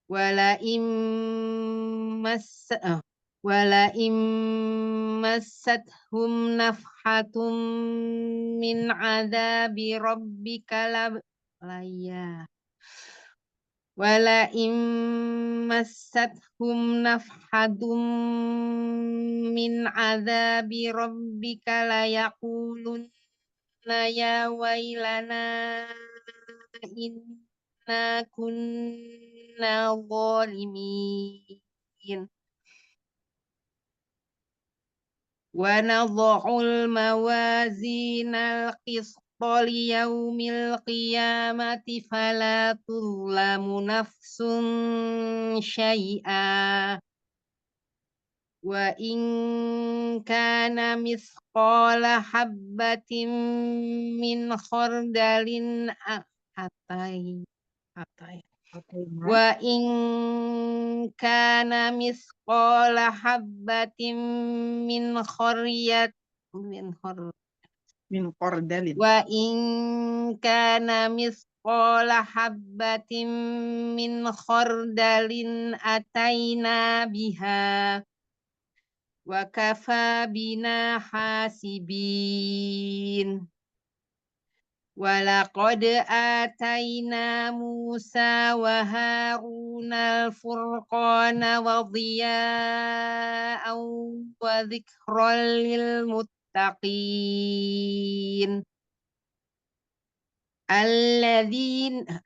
wala immassathum nafhatum min adabi rabbika laya wala immassathum nafhatum min adabi rabbika layaqulunna ya wailana inna kunna zalimin wa nadha'ul mawazinal qisṭa liyaumil qiyamati fala tuzlamu nafsun syai'a wa in kana mithqala habbatin min khardalin wa in kana mithqala habbatin min khardalin. wa in kana mithqala habbatin min khardalin ataina biha wa kafa bina hasibin. Walaqad atayna Musa wa Haruna al-furqana wa dhiya'an wa dhikran lil muttaqin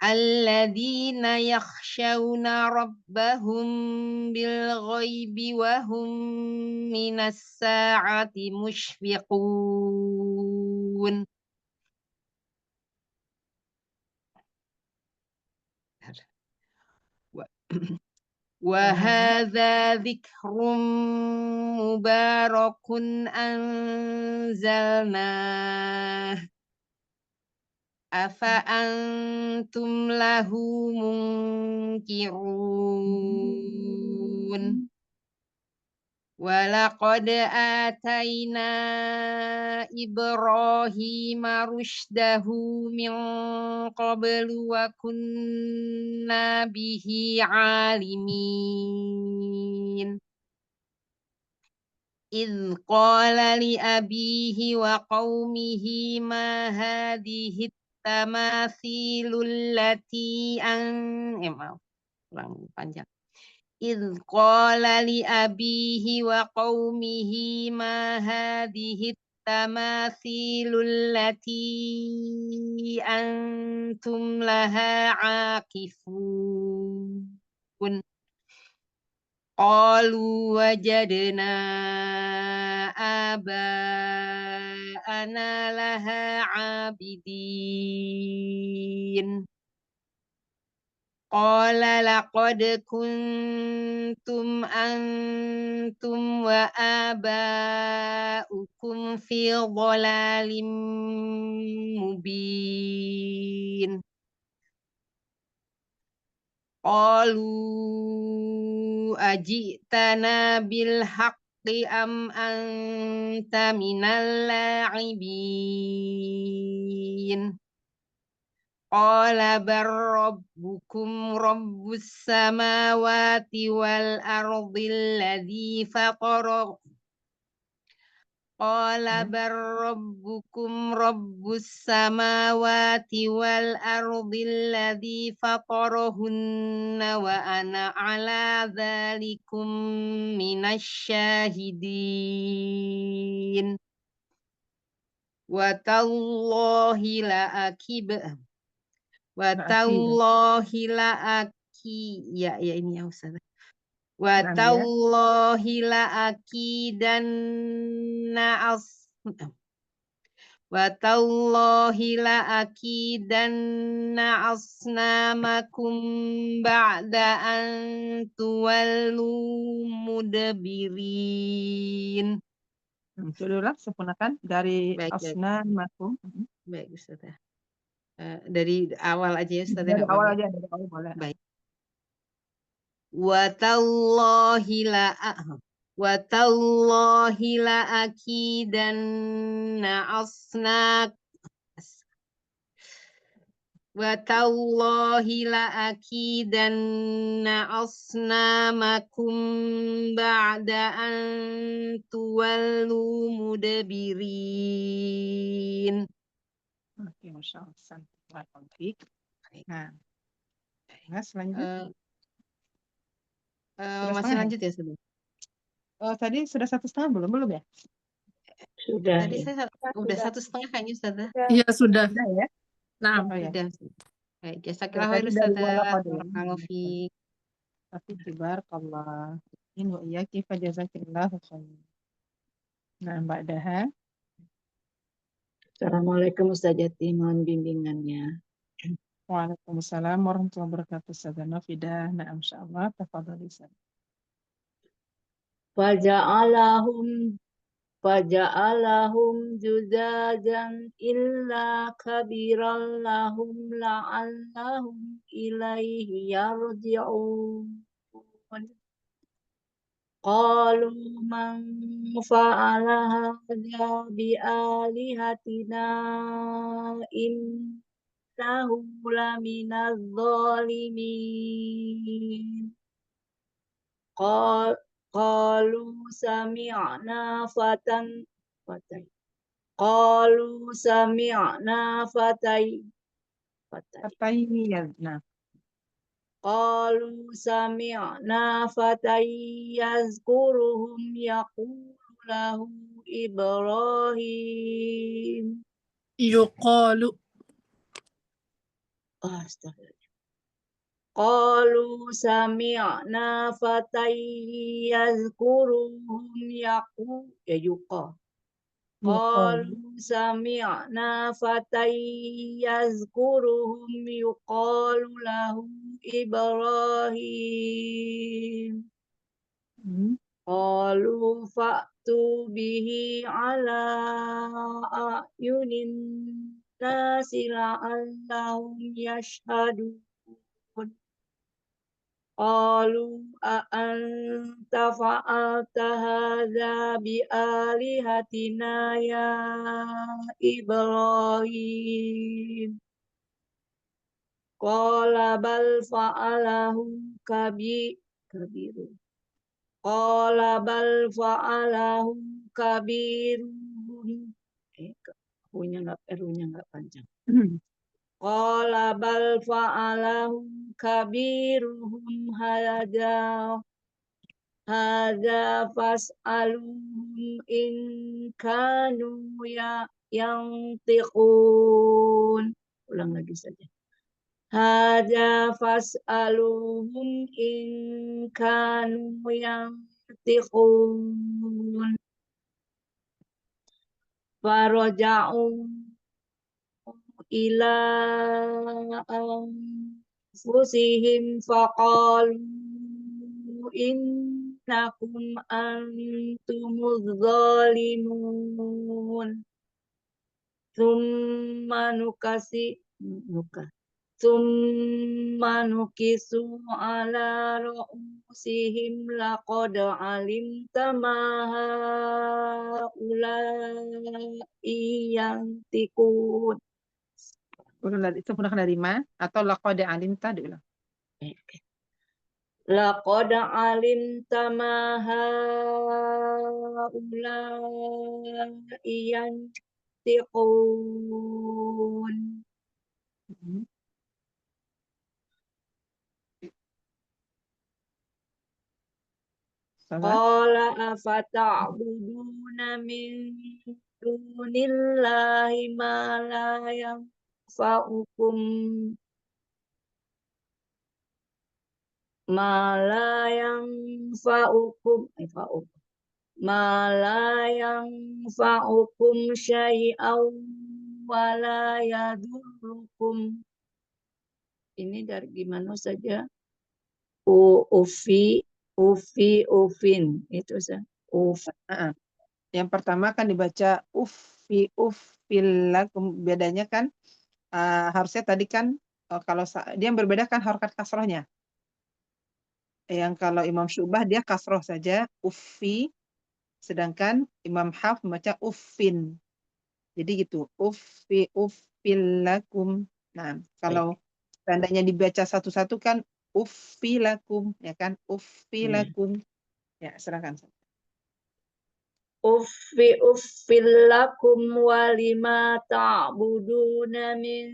alladzina yakhshawna rabbahum bil ghaibi wa hum minas sa'ati mushfiqun. Wa hadza dzikrun mubarakun anzalnah afa antum lahu munkirun walaqad atayna Ibrahima rusydahu min qablu wa kunna bihi alimin إذ قال لأبيه وقومه ما هذه التماثيل التي maaf, kurang panjang. إذ قال لأبيه وقومه ما هذه التماثيل التي أنتم لها عاكفون قالوا وجدنا آباءنا لها عابدين قال لقد كنتم أنتم وآباؤكم في ضلال مبين قالوا أجئتنا بالحق أم أنت من اللاعبين قال بل ربكم رب السماوات والأرض الذي فطره قال بل ربكم رب السماوات والأرض الذي فطرهن وأنا على ذلكم من الشاهدين وتالله ya ini ya Ustazah. Watallahi la'akidanna asnamakum ba'da an tuwallu mudbirin. Coba sempurnakan dari asnamakum. Baik Ustazah. Dari awal aja ya Ustazah. Dari awal aja, dari awal boleh. Baik. Watallahi la'akidanna asnamakum ba'da an tuwallu mudbirin. Oke, Masya Allah. Nah, selanjutnya. Masih lanjut ya Ustazah? Tadi sudah 1,5 belum ya? Sudah. Tadi saya udah 1,5 kayaknya Ustazah. Iya sudah. Sudah ya? Nah, Oh ya. Sudah. Baik, jazakallahu Tadi khairan dari Ustazah. walaqad. Barakallahu fiik. Tapi barakallah. In wa iyyaki fa jazakillahu khairan. Nah, Mbak Daha. Assalamualaikum Ustazati, mohon bimbingannya. Waalaikumsalam warahmatullahi wabarakatuh. Ustazah Nafidah. Nah, insyaallah tafadhali Ustazah. Faja'alahum juzajan illa kabiran lahum la'allahum ilaihi yarji'un. Qalu man fa'ala hadza bi'alihatina innahu laminaz zalimin. Qalu sami'na fatan Qalu sami'na Fatayyanna. Qalu sami'na yazkuruhum yaqulu lahu Ibrahim. yuqalu. Astagfirullah. Qalu sami'na yazkuruhum yaqulu Qalu sami'na yazkuruhum yuqalu lahu Ibrahim. Qalu fa'tu bihi ala a'yunin nasi la'allahum yashhadun. Qalu a'anta fa'alta hadza bi'alihatina ya Ibrahim. Qala bal fa'alahu kabiru. Qala bal fa'alahu kabiruhum. R-nya nggak panjang. Qala bal fa'alahu kabiruhum hadza fas'aluhum in kanu yantiqun. Ulang lagi saja. Hadza fas'aluhum in kanu yantiqun. Faraja'u ila anfusihim faqalu innakum antumuz zalimun. Thumma nukisu ala ru'usihim laqad alimta ma haula'i yantiqun. Itu menggunakan dari ma atau laqad alimta diulang. Laqad alimta ma haula'i yantiqun. Qala afata'buduna min dunillahi ma la yanfa'ukum syai'aw wa la yadurrukum. Ini dari gimana saja? Ufin itu saja. Yang pertama kan dibaca uffil lakum, bedanya kan harusnya tadi kan kalau dia berbeda kan harokat kasrohnya. Yang kalau Imam Syu'bah dia kasroh saja uffi, sedangkan Imam Hafs membaca uffin. Jadi gitu, uffil lakum. Nah, kalau seandainya dibaca satu-satu kan uffilakum, ya kan? Uffilakum. Ya, silakan. Uffilakum wa lima ta'buduna min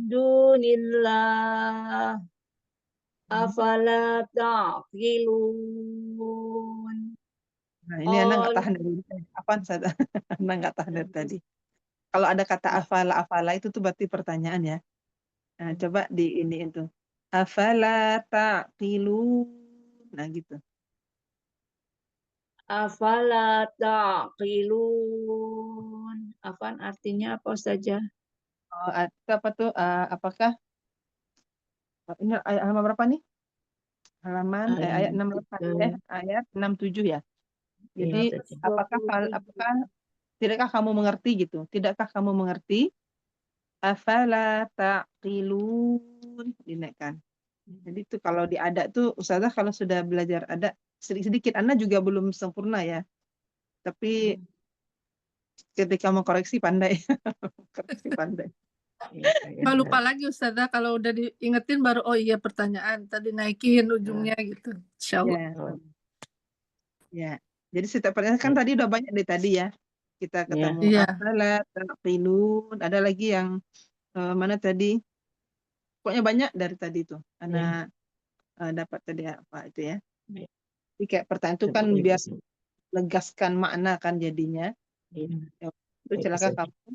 dunillah. Afala ta'qilun. Nah, ini anak nggak tahan dari tadi. Apaan saya? Anak nggak tahan dari tadi. Kalau ada kata afala itu tuh berarti pertanyaan ya. Nah, coba di ini itu. Afala ta'qilun. Nah, gitu. Afala ta'qilun. Afan artinya apa saja? Apa tuh? Apakah ini ayat halaman berapa nih? Halaman ayat 68 ayat 67 ya. Jadi apakah tidakkah kamu mengerti gitu? Tidakkah kamu mengerti? Afala ta'qilun, dinaikkan. Jadi itu kalau di ada tuh Ustazah kalau sudah belajar ada sedikit-sedikit, Anda juga belum sempurna ya. Tapi ketika mau koreksi pandai. Koreksi pandai. Kalau lupa lagi Ustazah, kalau udah diingetin baru oh iya pertanyaan tadi naikin ujungnya gitu. Insyaallah. Ya. Jadi setiap pertanyaan kan tadi udah banyak dari tadi ya. Kita ketemu afala ta'qilun, ada lagi yang mana tadi? Pokoknya banyak dari tadi itu. Anak dapat tadi apa itu ya. Jadi kayak pertanyaan itu kan biar legaskan makna kan jadinya. Itu celaka kamu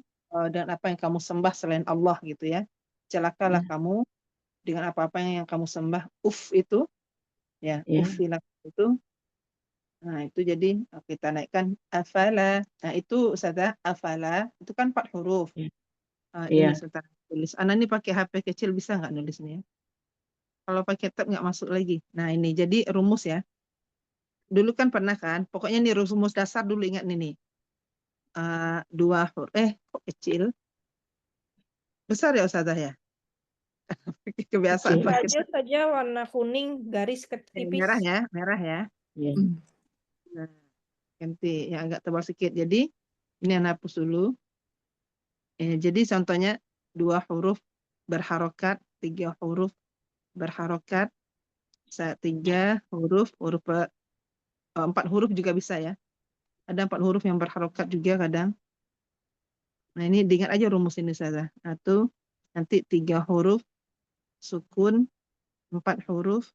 dengan apa yang kamu sembah selain Allah gitu ya. Celakalah kamu dengan apa-apa yang kamu sembah. Itu ya, ufilah itu. Nah, itu jadi kita naikkan afala. Nah, itu Ustazah afala itu kan 4 huruf. Ini sebentar tulis. Anak ini pakai HP kecil bisa nggak nulisnya? Kalau pakai tab nggak masuk lagi. Nah, ini jadi rumus ya. Dulu kan pernah kan, pokoknya ini rumus dasar dulu ingat nih. 2 huruf. Kok kecil? Besar ya Ustazah ya? Kebiasaan pakai saja warna kuning garis tipis. merah ya. Nah, ganti yang agak tebal sedikit. Jadi ini anak hapus dulu. Jadi contohnya 2 huruf berharokat, 3 huruf berharokat, 3 huruf 4 huruf juga bisa ya. Ada 4 huruf yang berharokat juga kadang. Nah ini diingat aja rumus ini Ustazah. Atau nanti 3 huruf sukun, 4 huruf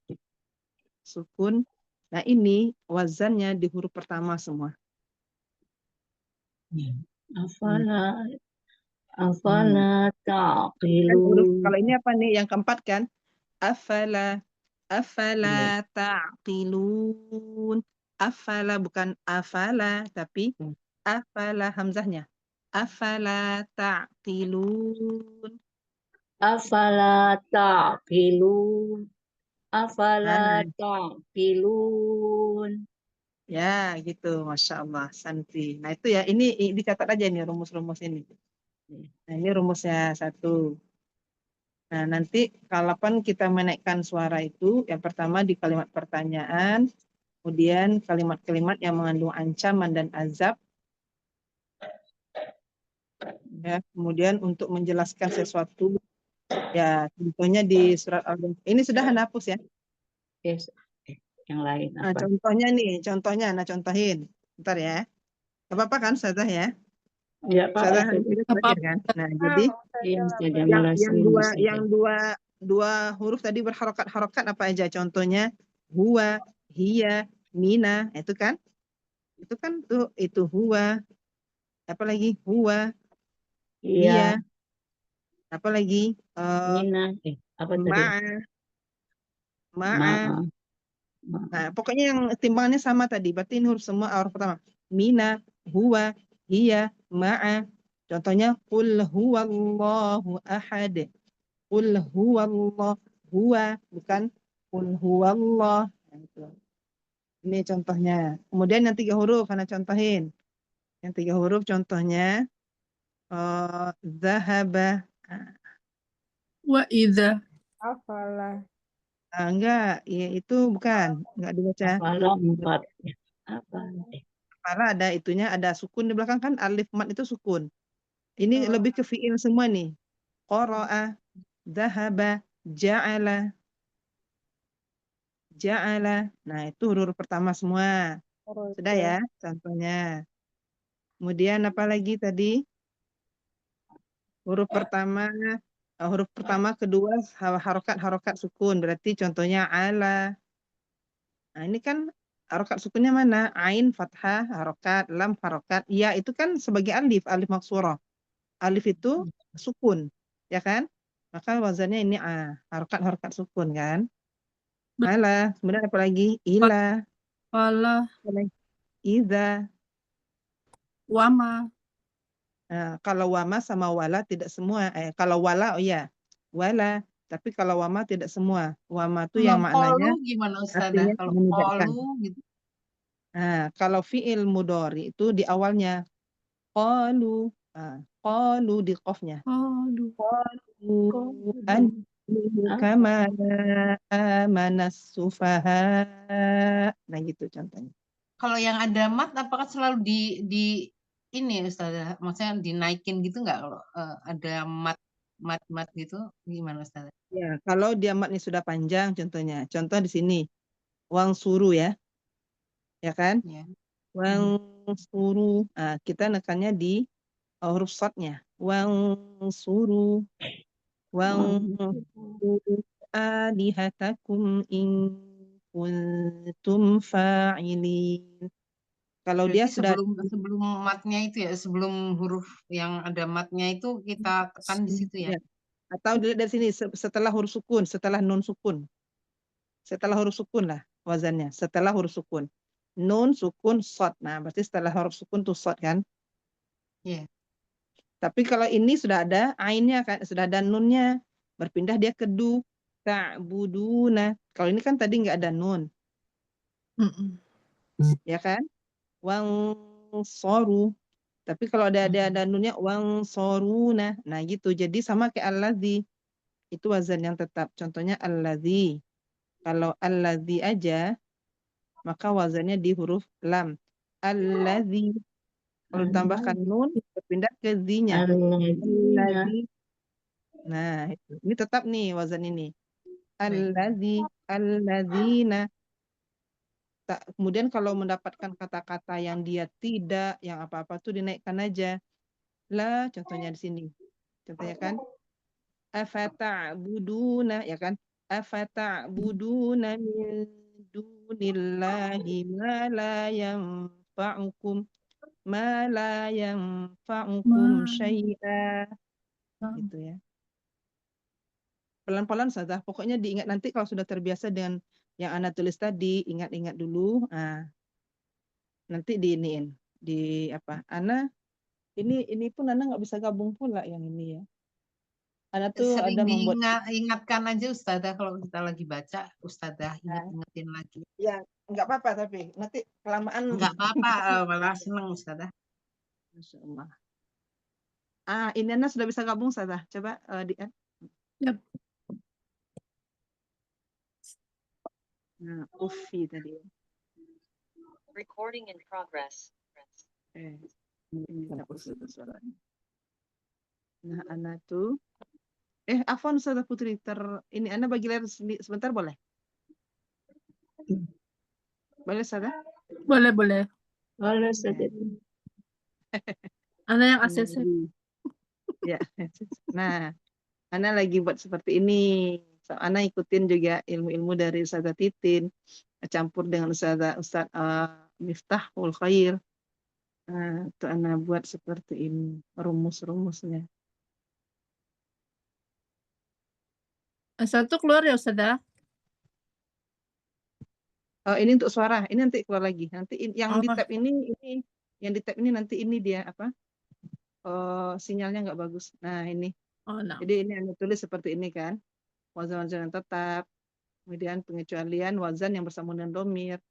sukun. Nah ini wazannya di huruf pertama semua. Afala Hmm. Kan huruf, taqilun. kalau ini apa nih yang keempat kan? Afala ta'qilun. Afala bukan afala tapi afala hamzahnya. Afala ta'qilun. Afala taqilun. Afala Nah, taqilun. ya gitu, Masya Allah, Santi. Nah itu ya, ini dicatat aja nih rumus-rumus ini. Nah ini rumusnya 1. Nah nanti kapan kita menaikkan suara itu, yang pertama di kalimat pertanyaan, kemudian kalimat-kalimat yang mengandung ancaman dan azab, ya. Kemudian untuk menjelaskan sesuatu, ya contohnya di surat Al-Baqarah. Ini sudah hapus ya. Yes. Yang lain Nah apa? contohnya nih, contohin. Bentar ya. Gak apa-apa kan Ustazah ya? Ya Pak, Ustazah Ustazah. itu Apa? terakhir kan. Nah jadi Iya Ustazah yang malah yang sering dua Ustazah. yang dua huruf tadi berharokat apa aja? Contohnya huwa, hiya, mina, itu kan tuh itu huwa, apa lagi huwa, Iya, hiya, apa lagi Nina. Apa tadi? ma'a. Nah pokoknya yang timbangannya sama tadi. Berarti ini huruf semua huruf pertama. Mina, huwa, hiya, ma'a. Contohnya qul huwallahu ahad. Qul huwallah, huwa bukan qul huwallah. Nah, itu. Ini contohnya. Kemudian yang 3 huruf Ana contohin. Yang 3 huruf contohnya zahaba. Wa idza. Afala. Enggak, ya, itu bukan, enggak dibaca. Afala 4. Apa? Malah ada itunya, ada sukun di belakang kan, alif mat itu sukun. Ini lebih ke fiil semua nih. Qara'a, zahaba, ja'ala. Ja'ala. Nah, itu huruf pertama semua. Sudah ya contohnya. Kemudian apa lagi tadi? Huruf pertama, kedua harokat sukun. Berarti contohnya ala. Nah, ini kan harokat sukunnya mana? Ain, fathah, harokat, lam, harokat. Ya, itu kan sebagai alif maksurah. Alif itu sukun, ya kan? Maka wazannya ini harokat sukun kan? Ala. Kemudian apa lagi? Ila. Fala. Apa lagi? Iza. Wama. Nah, kalau wama sama wala tidak semua. Kalau wala, oh ya, wala. Tapi kalau wama tidak semua. Wama itu yang Kalau maknanya qalu gimana Ustazah? artinya Kalau menidakkan. qalu gitu. Nah, kalau fiil mudhari itu di awalnya qalu. Qalu di qafnya. Aduh. Qalu an kama amanas sufaha. Nah, gitu contohnya. Kalau yang ada mat apakah selalu di ini Ustazah? Maksudnya dinaikin gitu nggak kalau ada mat gitu gimana Ustazah? Ya, kalau dia matnya sudah panjang contohnya. Contoh di sini. Wang suru ya. Ya kan? Ya. Wang suru. Nah, kita nekannya di huruf shadnya. Wang suru. Wang suru alihatakum in kuntum fa'ilin. Kalau dia Berarti sudah sebelum matnya itu ya, sebelum huruf yang ada matnya itu kita tekan di situ ya. Atau dilihat dari sini setelah huruf sukun, setelah nun sukun. Setelah huruf sukun lah wazannya. Setelah huruf sukun. Nun sukun shad. Nah, berarti setelah huruf sukun tuh shad kan? Iya. Tapi kalau ini sudah ada ainnya kan, sudah ada nunnya. Berpindah dia ke du. Ta'buduna. Kalau ini kan tadi nggak ada nun. Ya kan? Wang soru. Tapi kalau ada nunnya wang soruna. Nah gitu. Jadi sama kayak allazi. Itu wazan yang tetap. Contohnya allazi. Kalau allazi aja, maka wazannya di huruf lam. Allazi. Kalau ditambahkan nun, berpindah ke zi-nya. Allazi. Nah, itu. Ini tetap nih wazan ini. Allazi, allazina. Kemudian kalau mendapatkan kata-kata yang dia tidak, yang apa-apa tuh dinaikkan aja. La, contohnya di sini. Contohnya kan, afata'buduna, ya kan? Afata'buduna min dunillahi ma la yanfa'ukum syai'a. Gitu ya. Pelan-pelan saja. Pokoknya diingat nanti kalau sudah terbiasa dengan yang Ana tulis tadi, ingat-ingat dulu. Nah, nanti diiniin. Di apa? Ana ini pun Ana nggak bisa gabung pula yang ini ya. Ana tuh Sering ada membuat diingatkan aja Ustazah kalau kita lagi baca, Ustazah ingetin lagi. ya nggak apa-apa tapi nanti kelamaan Nggak apa-apa, malah seneng Ustazah. Masya Allah. Ini Ana sudah bisa gabung Ustazah. Coba di add. Yap. Nah, Ufi tadi. Recording in progress. Ini hapus itu suaranya. Nah, Ana tuh Afwan Ustazah Putri, ini Ana bagi layar sebentar boleh? Boleh Ustazah? Boleh. Boleh saja. Ana yang ACC. Ya. Nah, Ana lagi buat seperti ini. So, Ana ikutin juga ilmu-ilmu dari Ustazah Titin, campur dengan Ustaz Miftahul Khair. Nah, itu Ana buat seperti ini, rumus-rumusnya. Satu keluar ya Ustazah? Ini untuk suara, ini nanti keluar lagi. Nanti yang di Oh. tab ini yang di tab ini nanti ini dia apa? Sinyalnya nggak bagus. Nah, ini. Oh, no. Jadi ini Anda tulis seperti ini kan. Wazan-wazan yang tetap. Kemudian pengecualian wazan yang bersama dengan domir.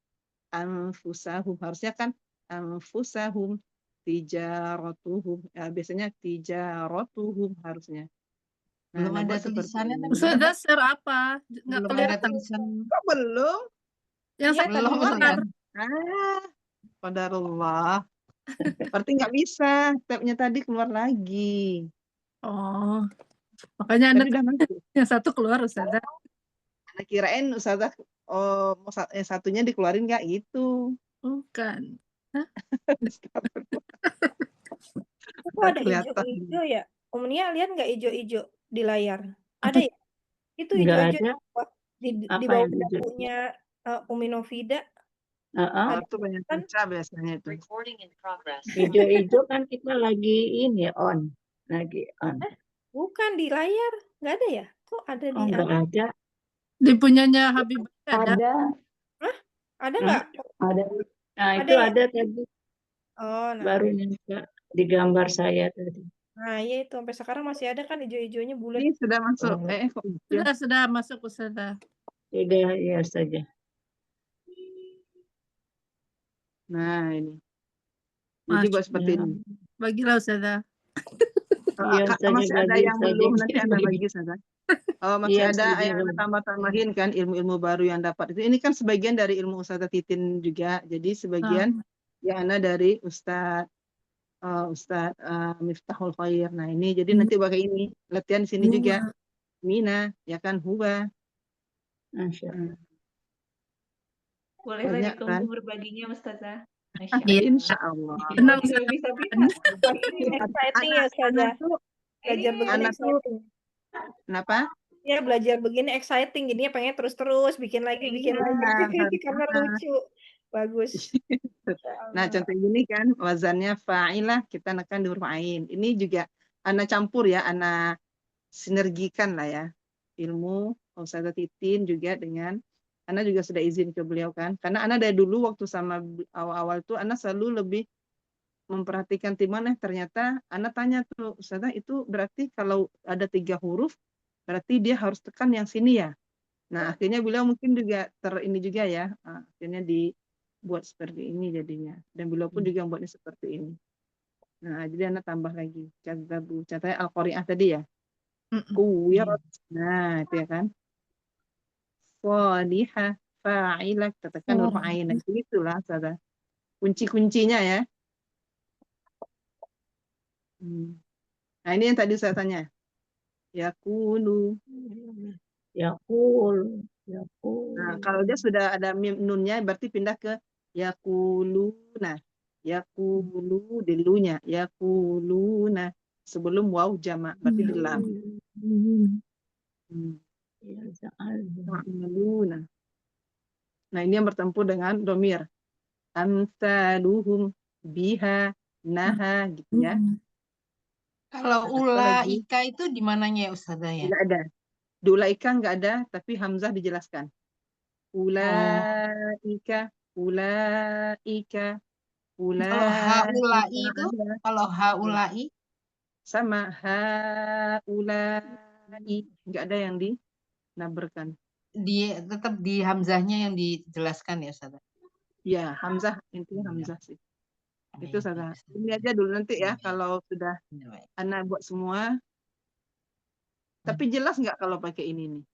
Anfusahum. Harusnya kan anfusahum. Tijaratuhum. Biasanya tijaratuhum harusnya. Nah, Belum ada tulisannya tapi Ustazah share apa? Nggak belum ada kelihatan. tulisan. Kok belum? Yang saya Belum keluar. Qadarullah. Berarti nggak bisa. Tabnya tadi keluar lagi. Oh. Makanya Tadi udah masuk. yang satu keluar Ustazah. Nah, kirain Ustazah satunya dikeluarin nggak gitu. Bukan. Kok ada hijau-hijau ya? Om Nia lihat nggak hijau-hijau di layar? Ada ya? Itu Nggak hijau-hijau ada. di Apa bawah yang hijau? bukunya Umi Novida. Itu banyak baca biasanya itu. Recording in progress. Hijau-hijau kan kita lagi ini on. Lagi on. Bukan di layar, nggak ada ya? Kok ada Oh, di nggak ada. Di punyanya Habib ada. Ada nggak? Ada. Nah, Ada itu ya? ada tadi. Oh, nah. Baru nyampe di gambar saya tadi. Nah, iya itu sampai sekarang masih ada kan hijau-hijaunya bulat. Ini sudah masuk. Sudah masuk Ustazah. Sudah, ya saja. Nah, ini. Jadi buat seperti ini. Bagilah Ustazah. Masih ada yang belum, nanti Anda bagi Ustazah. Masih ada yang Anda tambah-tambahin kan ilmu-ilmu baru yang dapat. Ini kan sebagian dari ilmu Ustazah Titin juga. Jadi sebagian yang Anda dari Ustaz Miftahul Khair. Nah, ini jadi nanti pakai ini. Latihan di sini juga. Mina, ya kan, Huwa. Bolehlah Banyak, ditunggu kan? berbaginya Ustazah. Insya Allah. Senang bisa. Ini exciting ya Ustazah. Belajar begini exciting. Kenapa? Ya belajar begini exciting, jadinya pengen terus-terus bikin lagi karena lucu. Bagus. Nah, contoh ini kan wazannya fa'ilah, kita nekan di huruf ain. Ini juga Ana campur ya, Ana sinergikan lah ya. Ilmu Ustazah Titin juga dengan Ana juga sudah izin ke beliau kan. Karena Ana dari dulu waktu sama awal-awal tuh Ana selalu lebih memperhatikan timan. Ternyata Ana tanya tuh, Ustazah itu berarti kalau ada 3 huruf berarti dia harus tekan yang sini ya. Nah, akhirnya beliau mungkin juga ini juga ya. Akhirnya dibuat seperti ini jadinya. Dan beliau pun juga membuatnya seperti ini. Nah, jadi Ana tambah lagi. Contohnya Al-Qari'ah tadi ya. Kuwirat. Nah, itu ya kan. Salihah, fa'ilah, katakan huruf ain. Nah, itulah Ustazah. Kunci-kuncinya ya. Nah, ini yang tadi saya tanya. Yakulu. Yakul. Nah, kalau dia sudah ada mim nunnya berarti pindah ke yakuluna. Yakulu di lunya, yakuluna sebelum waw jamak berarti di lam. Hmm. Ta'maluna. Nah, ini yang bertempur dengan domir. Amsaluhum biha naha gitu ya. Kalau Nah, apa lagi? ulaika itu di mananya ya Ustazah ya? Tidak ada. Di ulaika nggak ada, tapi hamzah dijelaskan. Oh, Ulaika, ulaika, kalau haulai ulaika itu, ada. kalau Ya. haulai Sama haulai, nggak ada yang dinaberkan. tetap di hamzahnya yang dijelaskan ya Ustazah. Ya, hamzah intinya hamzah sih. Itu Baik, saja. Ustazah. Ini aja dulu nanti ya Baik, kalau sudah baik. Ana buat semua. Tapi jelas nggak kalau pakai ini nih?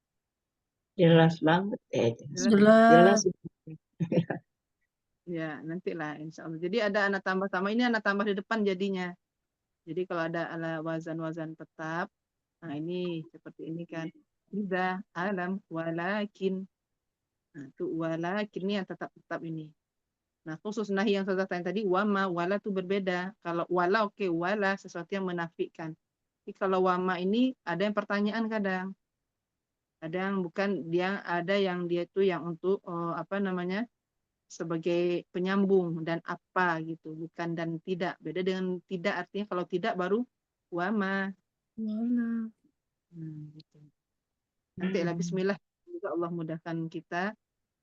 Jelas banget Jelas. Jelas. Ya, nantilah insya Allah. Jadi ada anak tambah sama ini anak tambah di depan jadinya. Jadi kalau ada ala wazan-wazan tetap, nah ini seperti ini kan. Iza alam walakin. Nah, itu walakin ini yang tetap ini. Nah, khusus nahi yang saya tanya tadi, wama, wala itu berbeda. Kalau wala oke, wala sesuatu yang menafikan. Tapi kalau wama ini ada yang pertanyaan kadang. Ada yang bukan dia, ada yang dia itu yang untuk apa namanya? Sebagai penyambung dan apa gitu, bukan dan tidak. Beda dengan tidak, artinya kalau tidak baru wama. Mana? Gitu. Nanti lah bismillah, semoga Allah mudahkan kita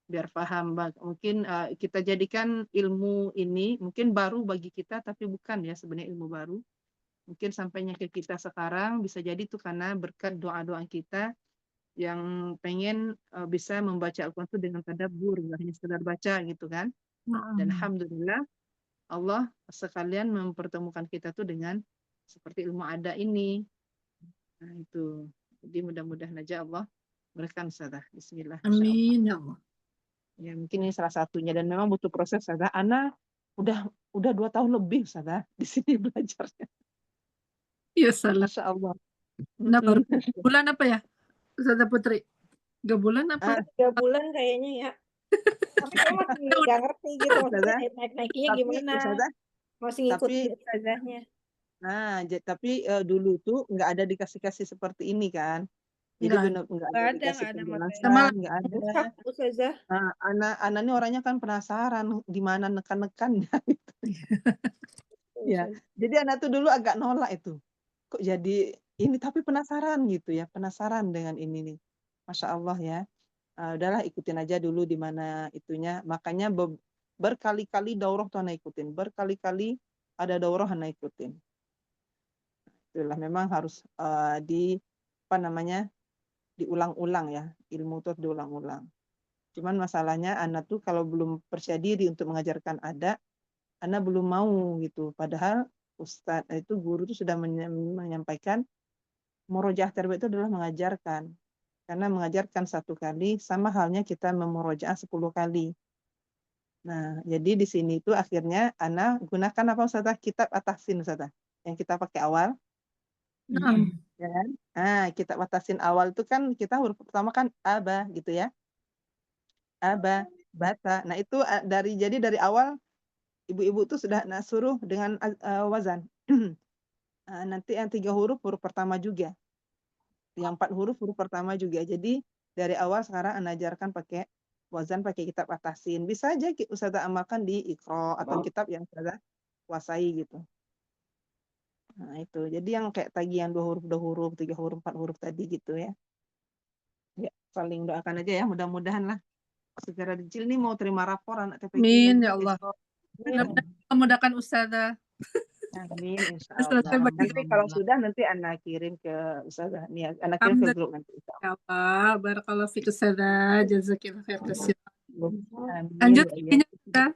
biar paham. Mungkin kita jadikan ilmu ini mungkin baru bagi kita, tapi bukan ya sebenarnya ilmu baru. Mungkin sampainya ke kita sekarang bisa jadi tuh karena berkat doa-doa kita yang pengen bisa membaca Al-Quran itu dengan tadabbur, nggak hanya sekedar baca gitu kan. Dan alhamdulillah Allah sekalian mempertemukan kita tuh dengan seperti ilmu ada ini. Nah itu. Jadi mudah-mudahan aja Allah berikan sadah. Bismillah. Amin ya Allah. Ya mungkin ini salah satunya dan memang butuh proses sadah. Ana udah 2 tahun lebih sadah di sini belajarnya. Iya salah. Masya Allah. Nah, baru bulan apa ya, Ustazah Putri? 3 bulan apa? 3 bulan kayaknya ya. Tapi saya masih nggak ngerti gitu maksudnya naik-naiknya Tapi gimana. Ustazah, Masih ngikutin ustazahnya. nah, tapi dulu tuh nggak ada dikasih-kasih seperti ini kan. Jadi Enggak. benar nggak ada dikasih Nggak ada penjelasan, materi. nggak ada. Mushaf ustazah. Nah, anak ini orangnya kan penasaran di mana nekan-nekannya gitu. Ya, jadi anak tuh dulu agak nolak itu. Kok jadi ini tapi penasaran gitu ya, penasaran dengan ini nih. Masya Allah ya. Udahlah ikutin aja dulu di mana itunya. Makanya berkali-kali daurah tuh anak ikutin, berkali-kali ada daurah anak ikutin. Itulah memang harus apa namanya diulang-ulang ya, ilmu tuh diulang-ulang. Cuman masalahnya anak tuh kalau belum percaya diri untuk mengajarkan ada, anak belum mau gitu. Padahal ustadz itu guru itu sudah menyampaikan murojaah terbaik itu adalah mengajarkan. Karena mengajarkan 1 kali sama halnya kita memurojaah 10 kali. Nah, jadi di sini itu akhirnya anak gunakan apa Ustazah? Kitab At-Tahsin Ustazah. Yang kita pakai awal. Ya kan? Nah, kitab At-Tahsin awal itu kan kita huruf pertama kan aba gitu ya. Aba, bata. Nah, itu jadi dari awal ibu-ibu tuh sudah suruh dengan wazan. Nanti yang 3 huruf pertama juga. Yang 4 huruf pertama juga. Jadi dari awal sekarang ajarkan pakai wazan, pakai kitab At-Tahsin. Bisa aja Ustazah amalkan di Iqra atau kitab yang Ustazah kuasai gitu. Nah itu. Jadi yang kayak tadi yang 2 huruf, 3 huruf, 4 huruf tadi gitu ya. Ya, saling doakan aja ya. Mudah-mudahan lah. Segera dicil nih mau terima rapor anak TPQ. Amin ya Allah. Memudahkan Ustazah. Amin, insya Allah. Nanti kalau sudah nanti anak kirim ke Ustazah. Nih, anak kirim ke grup nanti. Ya Allah, barakallahu fiik Ustazah, jazakillah khair kasih. Amin. Lanjut ya.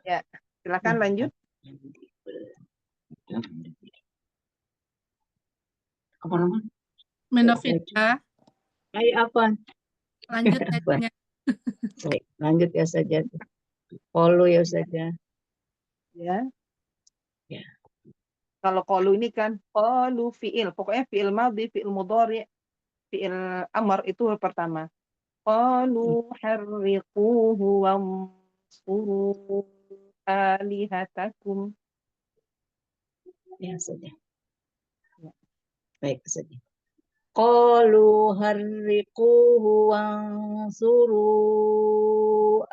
Ya, silakan lanjut. Apa namanya? Menofita. Baik apa? Lanjut aja. Baik, lanjut ya saja. Follow ya saja. Ya. Ya. Kalau qalu ini kan qalu fi'il, pokoknya fi'il madhi, fi'il mudhari, fi'il amr itu pertama. qalu harriquhu wansuru alihatakum. Ya sudah. Ya. Baik saja. Qalu harriquhu wansuru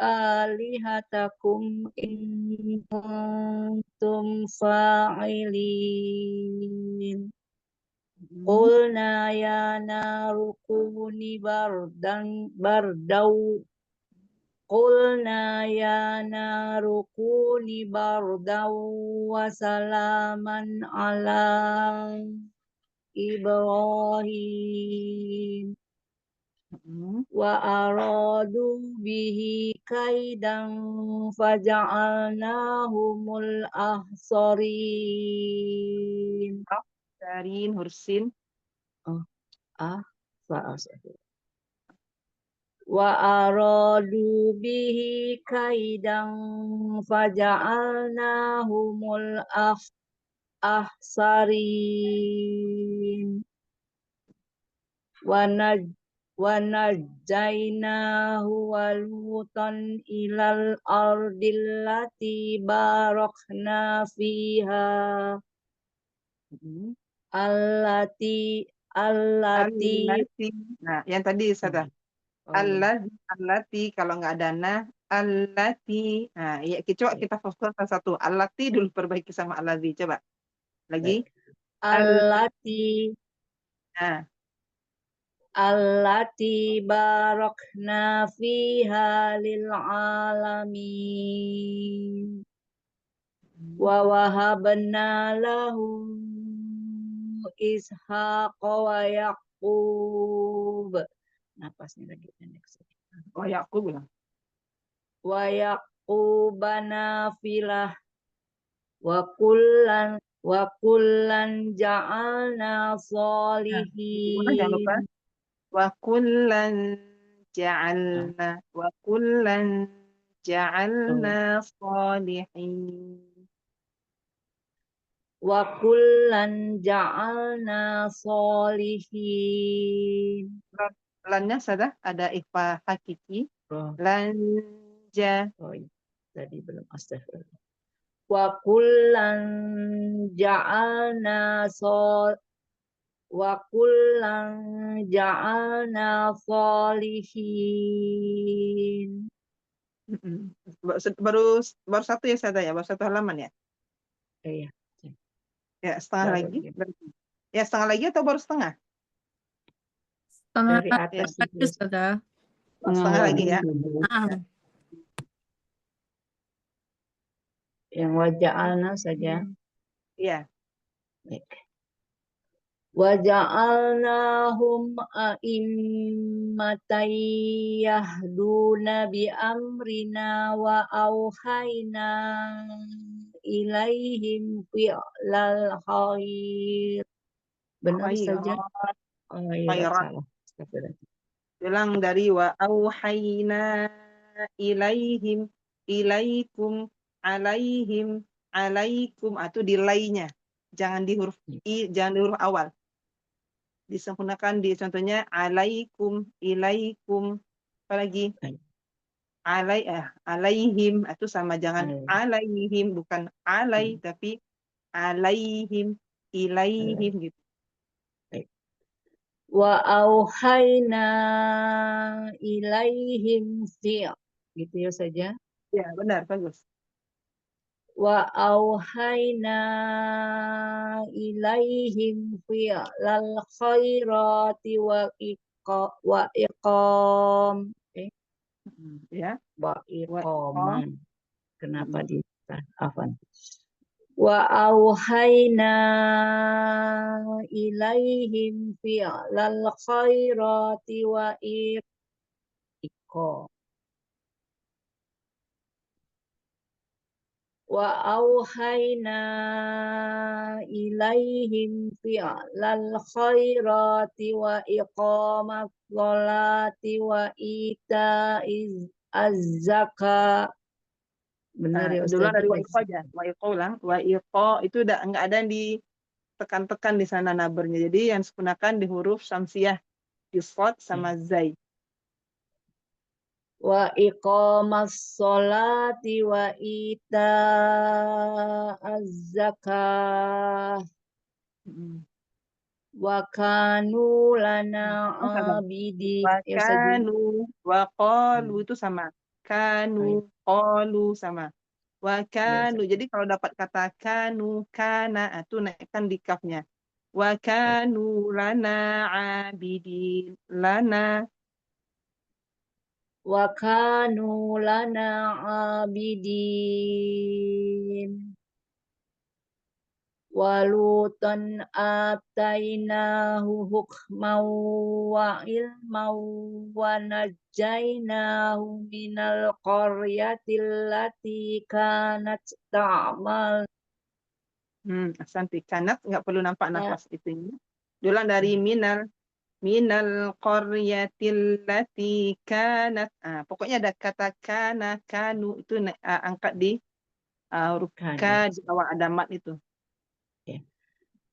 alihatakum in kuntum fa'ilin. Qulna ya naru kuni bardau Qulna ya naru kuni bardau wa salaman ala Ibrahim wa aradu bihi kaidan faja'alnahumul ahsarin. Darin hursin. Wa aradu bihi kaidan faja'alnahumul ahsarin. Wa najjaynahu wa lutan ilal ardillati barakna fiha allati Nah, yang tadi Ustazah. Allati kalau nggak ada nah, allati. Nah, ya coba kita fokus ke satu. Allati dulu perbaiki sama allazi. Coba. Lagi. allati Nah, allati barakna fiha lil alamin wa wahabna lahu ishaqa wa yaqub. Napasnya lagi pendek sekali. oh Yaqub bilang. Wa yaqubana filah wa kullan ja'alna salihin. Jangan lupa. Wa kullan ja'alna salihin. Wa kullan ja'alna salihin. Lannya sudah ada ikhfa hakiki. Lanja. Oh, tadi belum astagfirullah. Wa kullan ja'alna salihin. Baru satu ya Sada ya, baru satu halaman ya. Iya. Ya setengah Baru lagi. Ya setengah lagi atau baru setengah? Setengah dari atas lagi, itu. Ustazah. Setengah lagi ya. Yang waja'alna saja. Iya. Baik. Waja'alnahum a'immatan yahduna bi amrina wa auhayna ilaihim fi'lal khair. Benar saja? Oh iya, salah. Bilang dari wa auhayna ilaihim ilaikum alaikum atau di lainya. Jangan di huruf jangan di huruf awal. Disempurnakan di contohnya alaikum ilaikum apalagi alaihim itu sama, jangan alaihim bukan alai tapi alaihim ilaihim gitu. Wa auhayna ilaihim gitu ya saja. Ya benar, bagus. Wa auhayna ilaihim fi'lal khairati wa iqam ya wa iqaman. Kenapa di afan? Wa auhayna ilaihim fi'lal khairati wa iqam. Wa auhayna ilaihim fi'lal khairati wa iqamat sholati wa ita'iz az-zakat. Benar ya Ustaz? Dulu dari wa iqo aja. Wa iqo ulang. Wa iqo itu udah enggak ada yang ditekan-tekan di sana nabernya. Jadi yang digunakan di huruf samsiah, di shad sama zai. wa iqamas sholati wa ita'az zakah Mm. wa kanu lana Oh, sabar. abidi Wa ya Ustazah. kanu wa qalu itu sama. Kanu qalu sama. Wa Ya, kanu. Jadi kalau dapat kata kanu kana itu naikkan di kafnya. Wa kanu lana abidin. Lana wa kanu lana abidin walutan atainahu hukman wa ilman wa najainahu minal qaryatil lati kanat ta'mal Asanti. Kanat nggak perlu nampak nafas itu. Diulang dari minal qaryatil lati kanat. Pokoknya ada kata kana, kanu itu angkat di huruf K di bawah ada mat itu.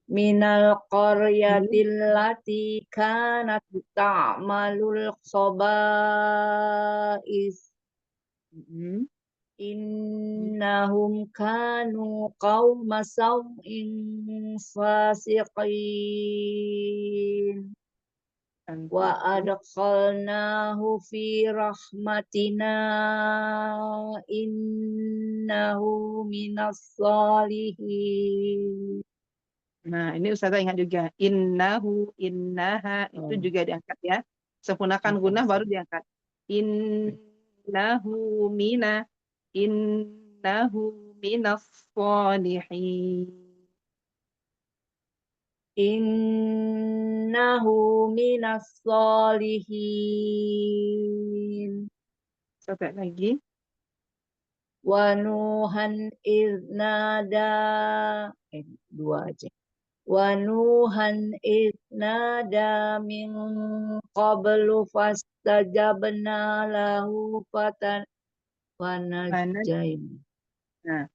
minal qaryatil lati kanat ta'malul khaba'is innahum kanu qauma saw'in fasiqin wa adkhalnahu fi rahmatina innahu minas salihin. Nah, ini Ustazah ingat juga. Innahu, innaha, itu juga diangkat ya. Sempurnakan gunah baru diangkat. Innahu minas salihin. Innahu minas salihin. Sampai lagi. Wa nuhan iznada. Dua aja. Wa nuhan iznada min qablu fastajabna lahu fanajain. Nah,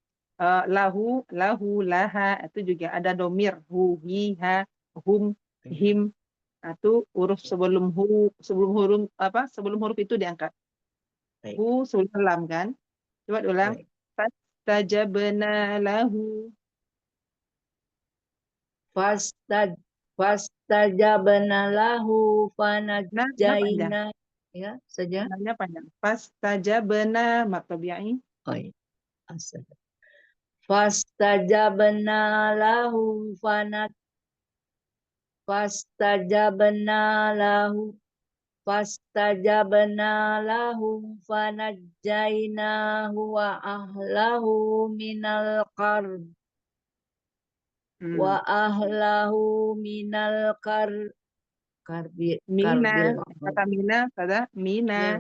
lahu, laha itu juga ada domir hu, hi, ha, hum, him. Itu huruf sebelum huruf itu diangkat. Hu sebelum lam kan. Coba ulang. Fastajabna lahu. Fastajabna lahu fanajaina. Ya, saja. Namanya panjang. Fastajabna mat tabi'i. Oh iya. Fastajabna lahu fastajabna lahu fanajjainahu wa ahlahu minal karb wa ahlahu minal karbil Kata mina, pada mina.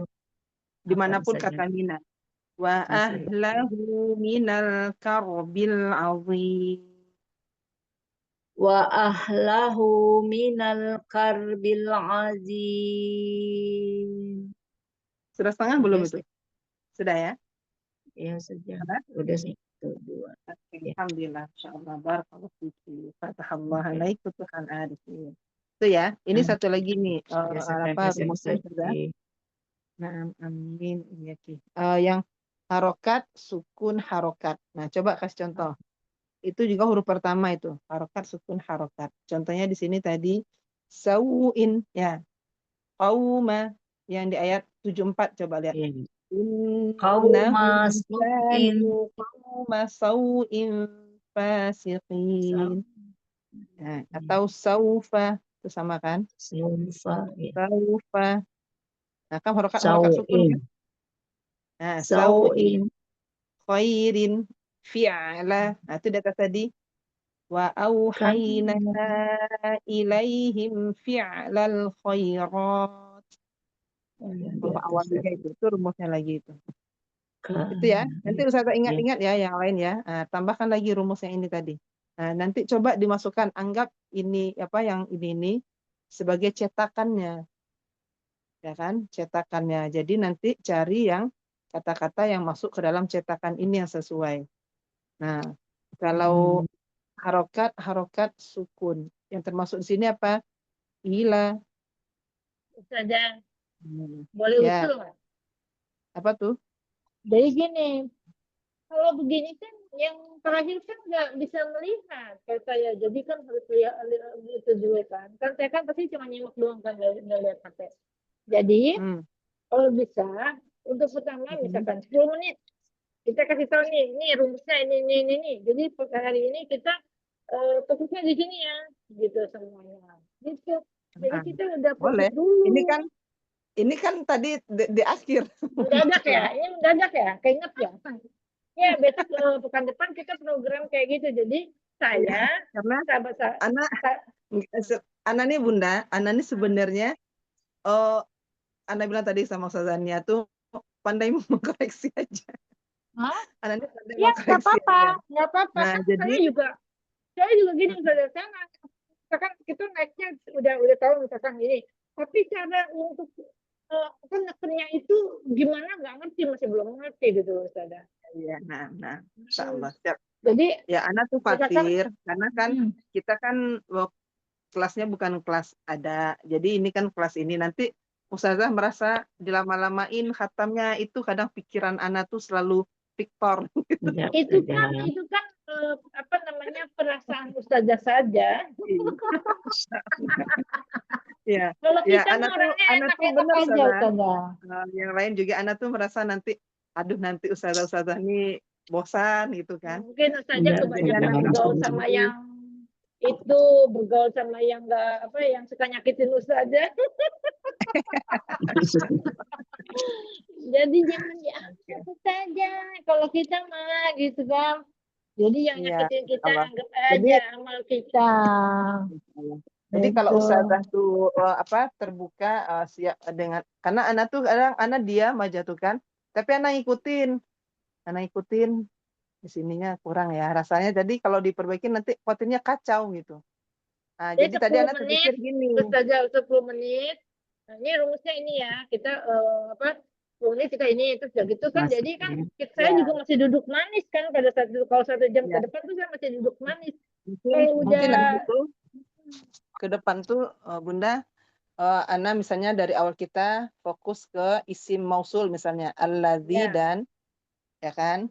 Dimanapun kata mina. Wa ahlahu minal karbil azim. Wa ahlahu minal karbil azim. Sudah setengah belum itu? Sudah ya? Ya, sudah. Udah sih. Dua. Alhamdulillah. Insyaallah. Barakallahu fiki. Fatahallah alaik Tuhan arifin. Itu ya. Ini satu lagi nih. Rumusnya sudah. Nah, amin. Yang harokat, sukun, harokat. Nah, coba kasih contoh. Itu juga huruf pertama itu. Harokat, sukun, harokat. Contohnya di sini tadi. Sawu'in. Ya. Qauma. Yang di ayat 74. Coba lihat. Qauma sawu'in fasiqin. Nah, atau saufa. Itu sama kan? Saufa. Nah, kan harokat sukun kan? Nah, sau'in. Khairin. Fi'ala. Nah, itu data tadi. Wa auhayna ilaihim fi'lal khairat. Awal juga itu rumusnya lagi itu. Itu ya. Nanti Ustazah ingat-ingat ya yang lain ya. Nah, tambahkan lagi rumus yang ini tadi. Nah, nanti coba dimasukkan, anggap ini yang ini sebagai cetakannya. Ya kan? Cetakannya. Jadi nanti cari yang kata-kata yang masuk ke dalam cetakan ini yang sesuai. Nah, kalau harokat sukun. Yang termasuk di sini apa? Ila. Ustazah, boleh usul nggak? Apa tuh? Jadi gini, kalau begini kan yang terakhir kan nggak bisa melihat kayak saya. Jadi kan harus lihat itu dulu kan. Kan saya kan pasti cuma nyimak doang kan nggak lihat HP. Jadi kalau bisa untuk pertama misalkan 10 menit kita kasih tahu nih rumusnya ini. Jadi hari ini kita fokusnya di sini ya, gitu semuanya. Gitu. Jadi kita udah fokus Boleh. dulu. Ini kan tadi di akhir. Mendadak ya, ini mendadak ya, keinget ya. Ya besok pekan depan kita program kayak gitu. Jadi saya Karena sahabat Ana nih Bunda, Ana nih sebenarnya Ana bilang tadi sama Ustazania tuh pandai mengkoreksi aja. Ana nih pandai ya nggak mengkoreksi apa-apa, aja. nggak apa-apa. Nah, Kan jadi saya juga gini misalkan kita naiknya udah tahu misalkan ini. Tapi cara untuk nekennya itu gimana nggak ngerti, masih belum ngerti gitu Ustazah. Iya, nah, insyaallah siap. Jadi ya Ana tuh khawatir karena kan kita kan kelasnya bukan kelas ada. Jadi ini kan kelas ini nanti Ustazah merasa dilama-lamain khatamnya itu kadang pikiran Ana tuh selalu Victor. Itu kan apa namanya perasaan Ustazah saja. Ya, Kalau ya kita Ana tuh enak benar aja Ustazah. yang lain juga Ana tuh merasa nanti aduh nanti Ustazah nih bosan gitu kan. Mungkin Ustazah kebanyakan bergaul sama yang itu, bergaul sama yang enggak yang suka nyakitin Ustazah. Jadi jangan dianggap saja kalau kita mah gitu kan. Jadi yang nyakitin kita anggap aja amal kita. Jadi kalau Ustazah tuh terbuka siap dengan karena Ana tuh kadang Ana diam aja tuh kan. Tapi Ana ngikutin di sininya kurang ya rasanya. Jadi kalau diperbaiki nanti khawatirnya kacau gitu. Nah, jadi tadi Ana terpikir gini. Ustazah 10 menit. Nah, ini rumusnya ini ya. Kita rumusnya kita ini terus gitu kan. Jadi kan saya juga masih duduk manis kan pada saat itu. Kalau 1 jam ke depan tuh saya masih duduk manis. Kalau Mungkin nanti tuh ke depan tuh Bunda Ana misalnya dari awal kita fokus ke isim mausul misalnya alladzi dan ya kan.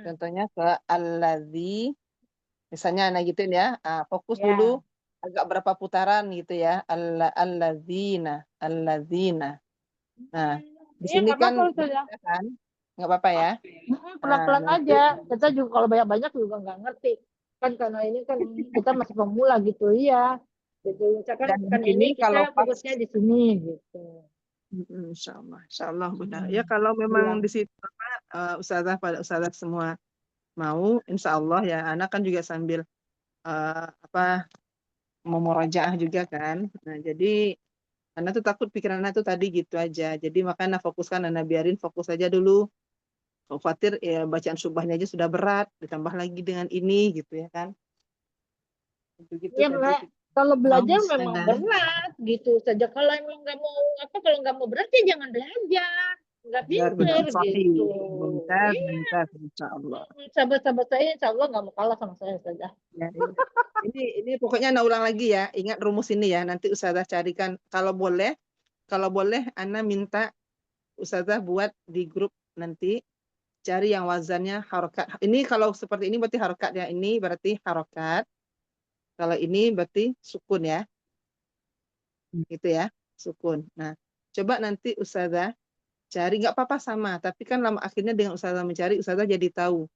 Contohnya ke alladzi misalnya Ana gituin ya. Fokus dulu agak berapa putaran gitu ya. Alladzina. Nah, di sini kan nggak apa-apa ya. Pelan-pelan aja. Kita juga kalau banyak-banyak juga nggak ngerti. Kan karena ini kan kita masih pemula gitu ya. Gitu. Misalkan kan ini kita fokusnya di sini gitu. Insyaallah benar. Ya kalau memang di situ Ustazah semua mau, insyaallah ya anak kan juga sambil mau murajaah juga kan. Nah, jadi Ana tuh takut pikiran Ana tuh tadi gitu aja. Jadi makanya fokuskan Ana biarin fokus aja dulu. Khawatir ya bacaan subahnya aja sudah berat, ditambah lagi dengan ini gitu ya kan. Gitu ya tadi. Kalau belajar memang berat gitu saja. Kalau emang nggak mau kalau nggak mau berat ya jangan belajar. Nggak pinter gitu. Bentar, insyaallah. Sahabat-sahabat saya insyaallah nggak mau kalah sama saya saja. Ya. Ini pokoknya Ana ulang lagi ya. Ingat rumus ini ya. Nanti Ustazah carikan kalau boleh Ana minta Ustazah buat di grup nanti cari yang wazannya harokat. Ini kalau seperti ini berarti harokat ya. Ini berarti harokat. Kalau ini berarti sukun ya. Gitu ya, sukun. Nah, coba nanti Ustazah cari nggak apa-apa sama, tapi kan lama akhirnya dengan Ustazah mencari, Ustazah jadi tahu.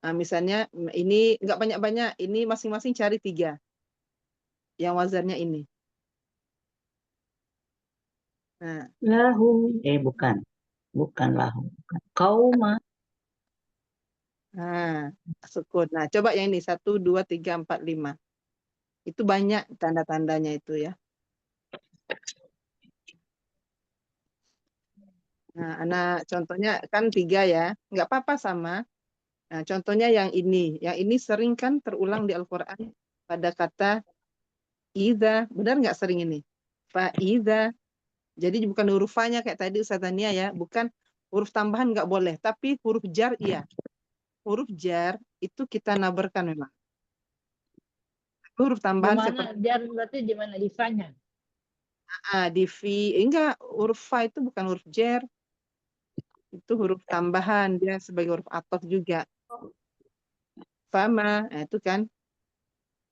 Nah, misalnya ini nggak banyak-banyak, ini masing-masing cari 3. Yang wazannya ini. Nah. Lahu. Bukan lahu. Qauma. Nah, sukun. Nah, coba yang ini 1, 2, 3, 4, 5. Itu banyak tanda-tandanya itu ya. Nah, Ana contohnya kan 3 ya. Nggak apa-apa sama. Nah, contohnya yang ini. Yang ini sering kan terulang di Al-Quran pada kata idza. Benar nggak sering ini? Fa'idza. Jadi bukan huruf fa-nya kayak tadi Ustazania ya. Bukan huruf tambahan nggak boleh. Tapi huruf jar iya. Huruf jar itu kita nabarkan memang. Huruf tambahan seperti jar berarti di mana di fa-nya? Di fi. Enggak, huruf fa itu bukan huruf jar. itu huruf tambahan, dia sebagai huruf ataf juga. Fama, nah, itu kan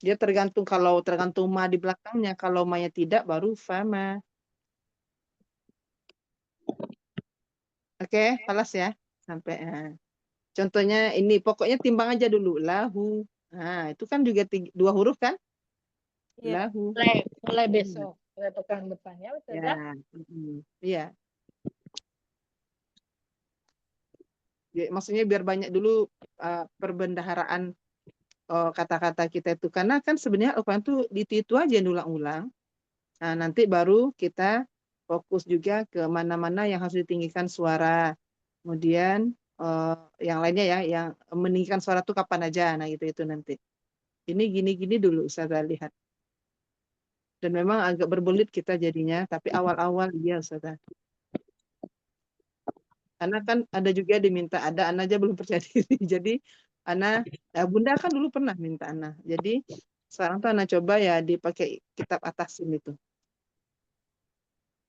dia tergantung ma di belakangnya, kalau ma-nya tidak baru fama. Oke, kelas ya. Sampai contohnya ini pokoknya timbang aja dulu lahu. Nah, itu kan juga 2 huruf kan? Iya, Lahu. mulai besok, mulai pekan depan ya, Ustazah. Ya, iya. Ya, maksudnya biar banyak dulu perbendaharaan kata-kata kita itu, karena kan sebenarnya Al-Quran tuh itu aja yang diulang-ulang. Nah, nanti baru kita fokus juga ke mana-mana yang harus ditinggikan suara. Kemudian yang lainnya ya, yang meninggikan suara tuh kapan aja. Nah, itu nanti. Ini gini-gini dulu Ustazah lihat. Dan memang agak berbelit kita jadinya, tapi awal-awal iya Ustazah. Karena kan ada juga diminta, ada Ana aja belum percaya diri. Jadi Ana, Bunda kan dulu pernah minta Ana. Jadi sekarang tuh Ana coba ya dipakai kitab atasin itu.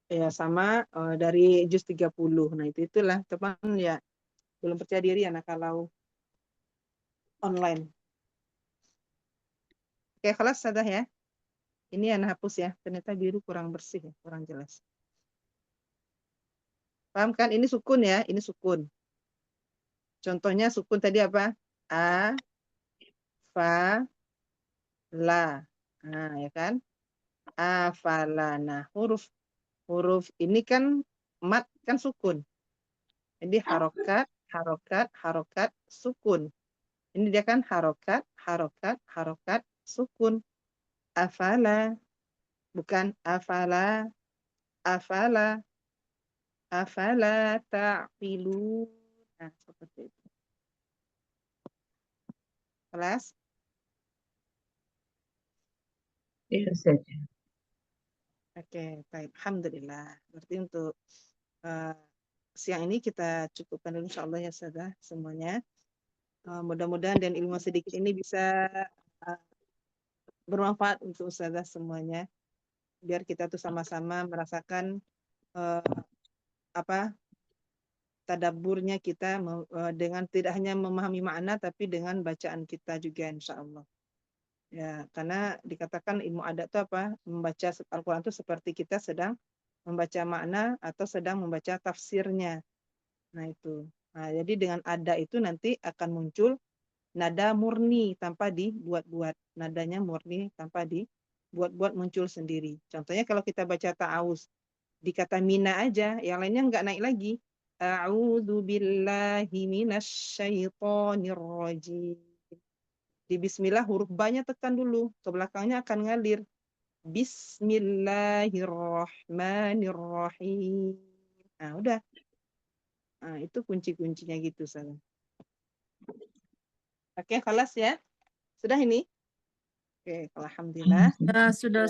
Ya sama dari juz 30. Nah itulah teman ya belum percaya diri Ana kalau online. Oke, kelas sudah ya. Ini Ana hapus ya. Ternyata biru kurang bersih ya, kurang jelas. Paham kan? Ini sukun ya, ini sukun. Contohnya sukun tadi apa? A, fa, la. Nah, ya kan? Afala. Nah, huruf ini kan mat kan sukun. Jadi harokat, sukun. Ini dia kan harokat, sukun. Afala. Bukan afala. Afala ta'qilun. Nah, seperti itu. Kelas? Iya saja. Oke, baik. Alhamdulillah. Berarti untuk siang ini kita cukupkan dulu insya Allah ya Ustazah semuanya. Mudah-mudahan dan ilmu sedikit ini bisa bermanfaat untuk Ustazah semuanya. Biar kita tuh sama-sama merasakan tadabburnya kita dengan tidak hanya memahami makna tapi dengan bacaan kita juga insya Allah. Ya, karena dikatakan ilmu adat itu apa? Membaca Al-Quran itu seperti kita sedang membaca makna atau sedang membaca tafsirnya. Nah itu. Nah, jadi dengan ada itu nanti akan muncul nada murni tanpa dibuat-buat. Nadanya murni tanpa dibuat-buat muncul sendiri. Contohnya kalau kita baca ta'awuz, di kata mina aja, yang lainnya nggak naik lagi. A'udzu billahi minasyaitonir rajim. Di bismillah huruf ba-nya tekan dulu, ke belakangnya akan ngalir. Bismillahirrahmanirrahim. Nah, udah. Nah, itu kunci-kuncinya gitu sana. Oke, kelas ya. Sudah ini? Oke, alhamdulillah. Sudah.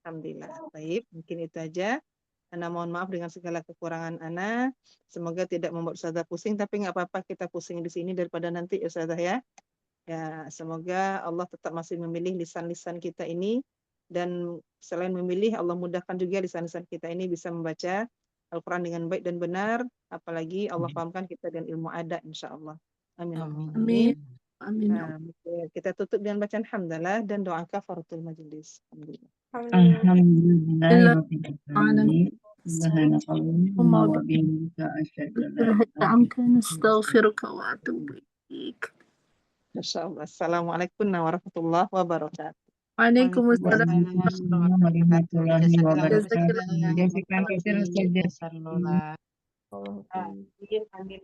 Alhamdulillah. Baik, mungkin itu aja. Ana mohon maaf dengan segala kekurangan Ana. Semoga tidak membuat Ustazah pusing, tapi nggak apa-apa kita pusing di sini daripada nanti Ustazah ya. Ya, semoga Allah tetap masih memilih lisan-lisan kita ini, dan selain memilih, Allah mudahkan juga lisan-lisan kita ini bisa membaca Al-Quran dengan baik dan benar, apalagi Allah pahamkan kita dengan ilmu adat insya Allah. Amin. Amin. Amin. Nah, kita tutup dengan bacaan hamdalah dan doa kafaratul majelis. Alhamdulillah. Alhamdulillahirrahmanirrahim. Subhanakallahumma wa bihamdika asyhadu an la ilaha illa anta Nastaghfiruka wa atubu ilaik. Masya Allah. Assalamualaikum warahmatullahi wabarakatuh. Waalaikumsalam warahmatullahi wabarakatuh. Jazakallah. Jazakallah khairan saja. Amin.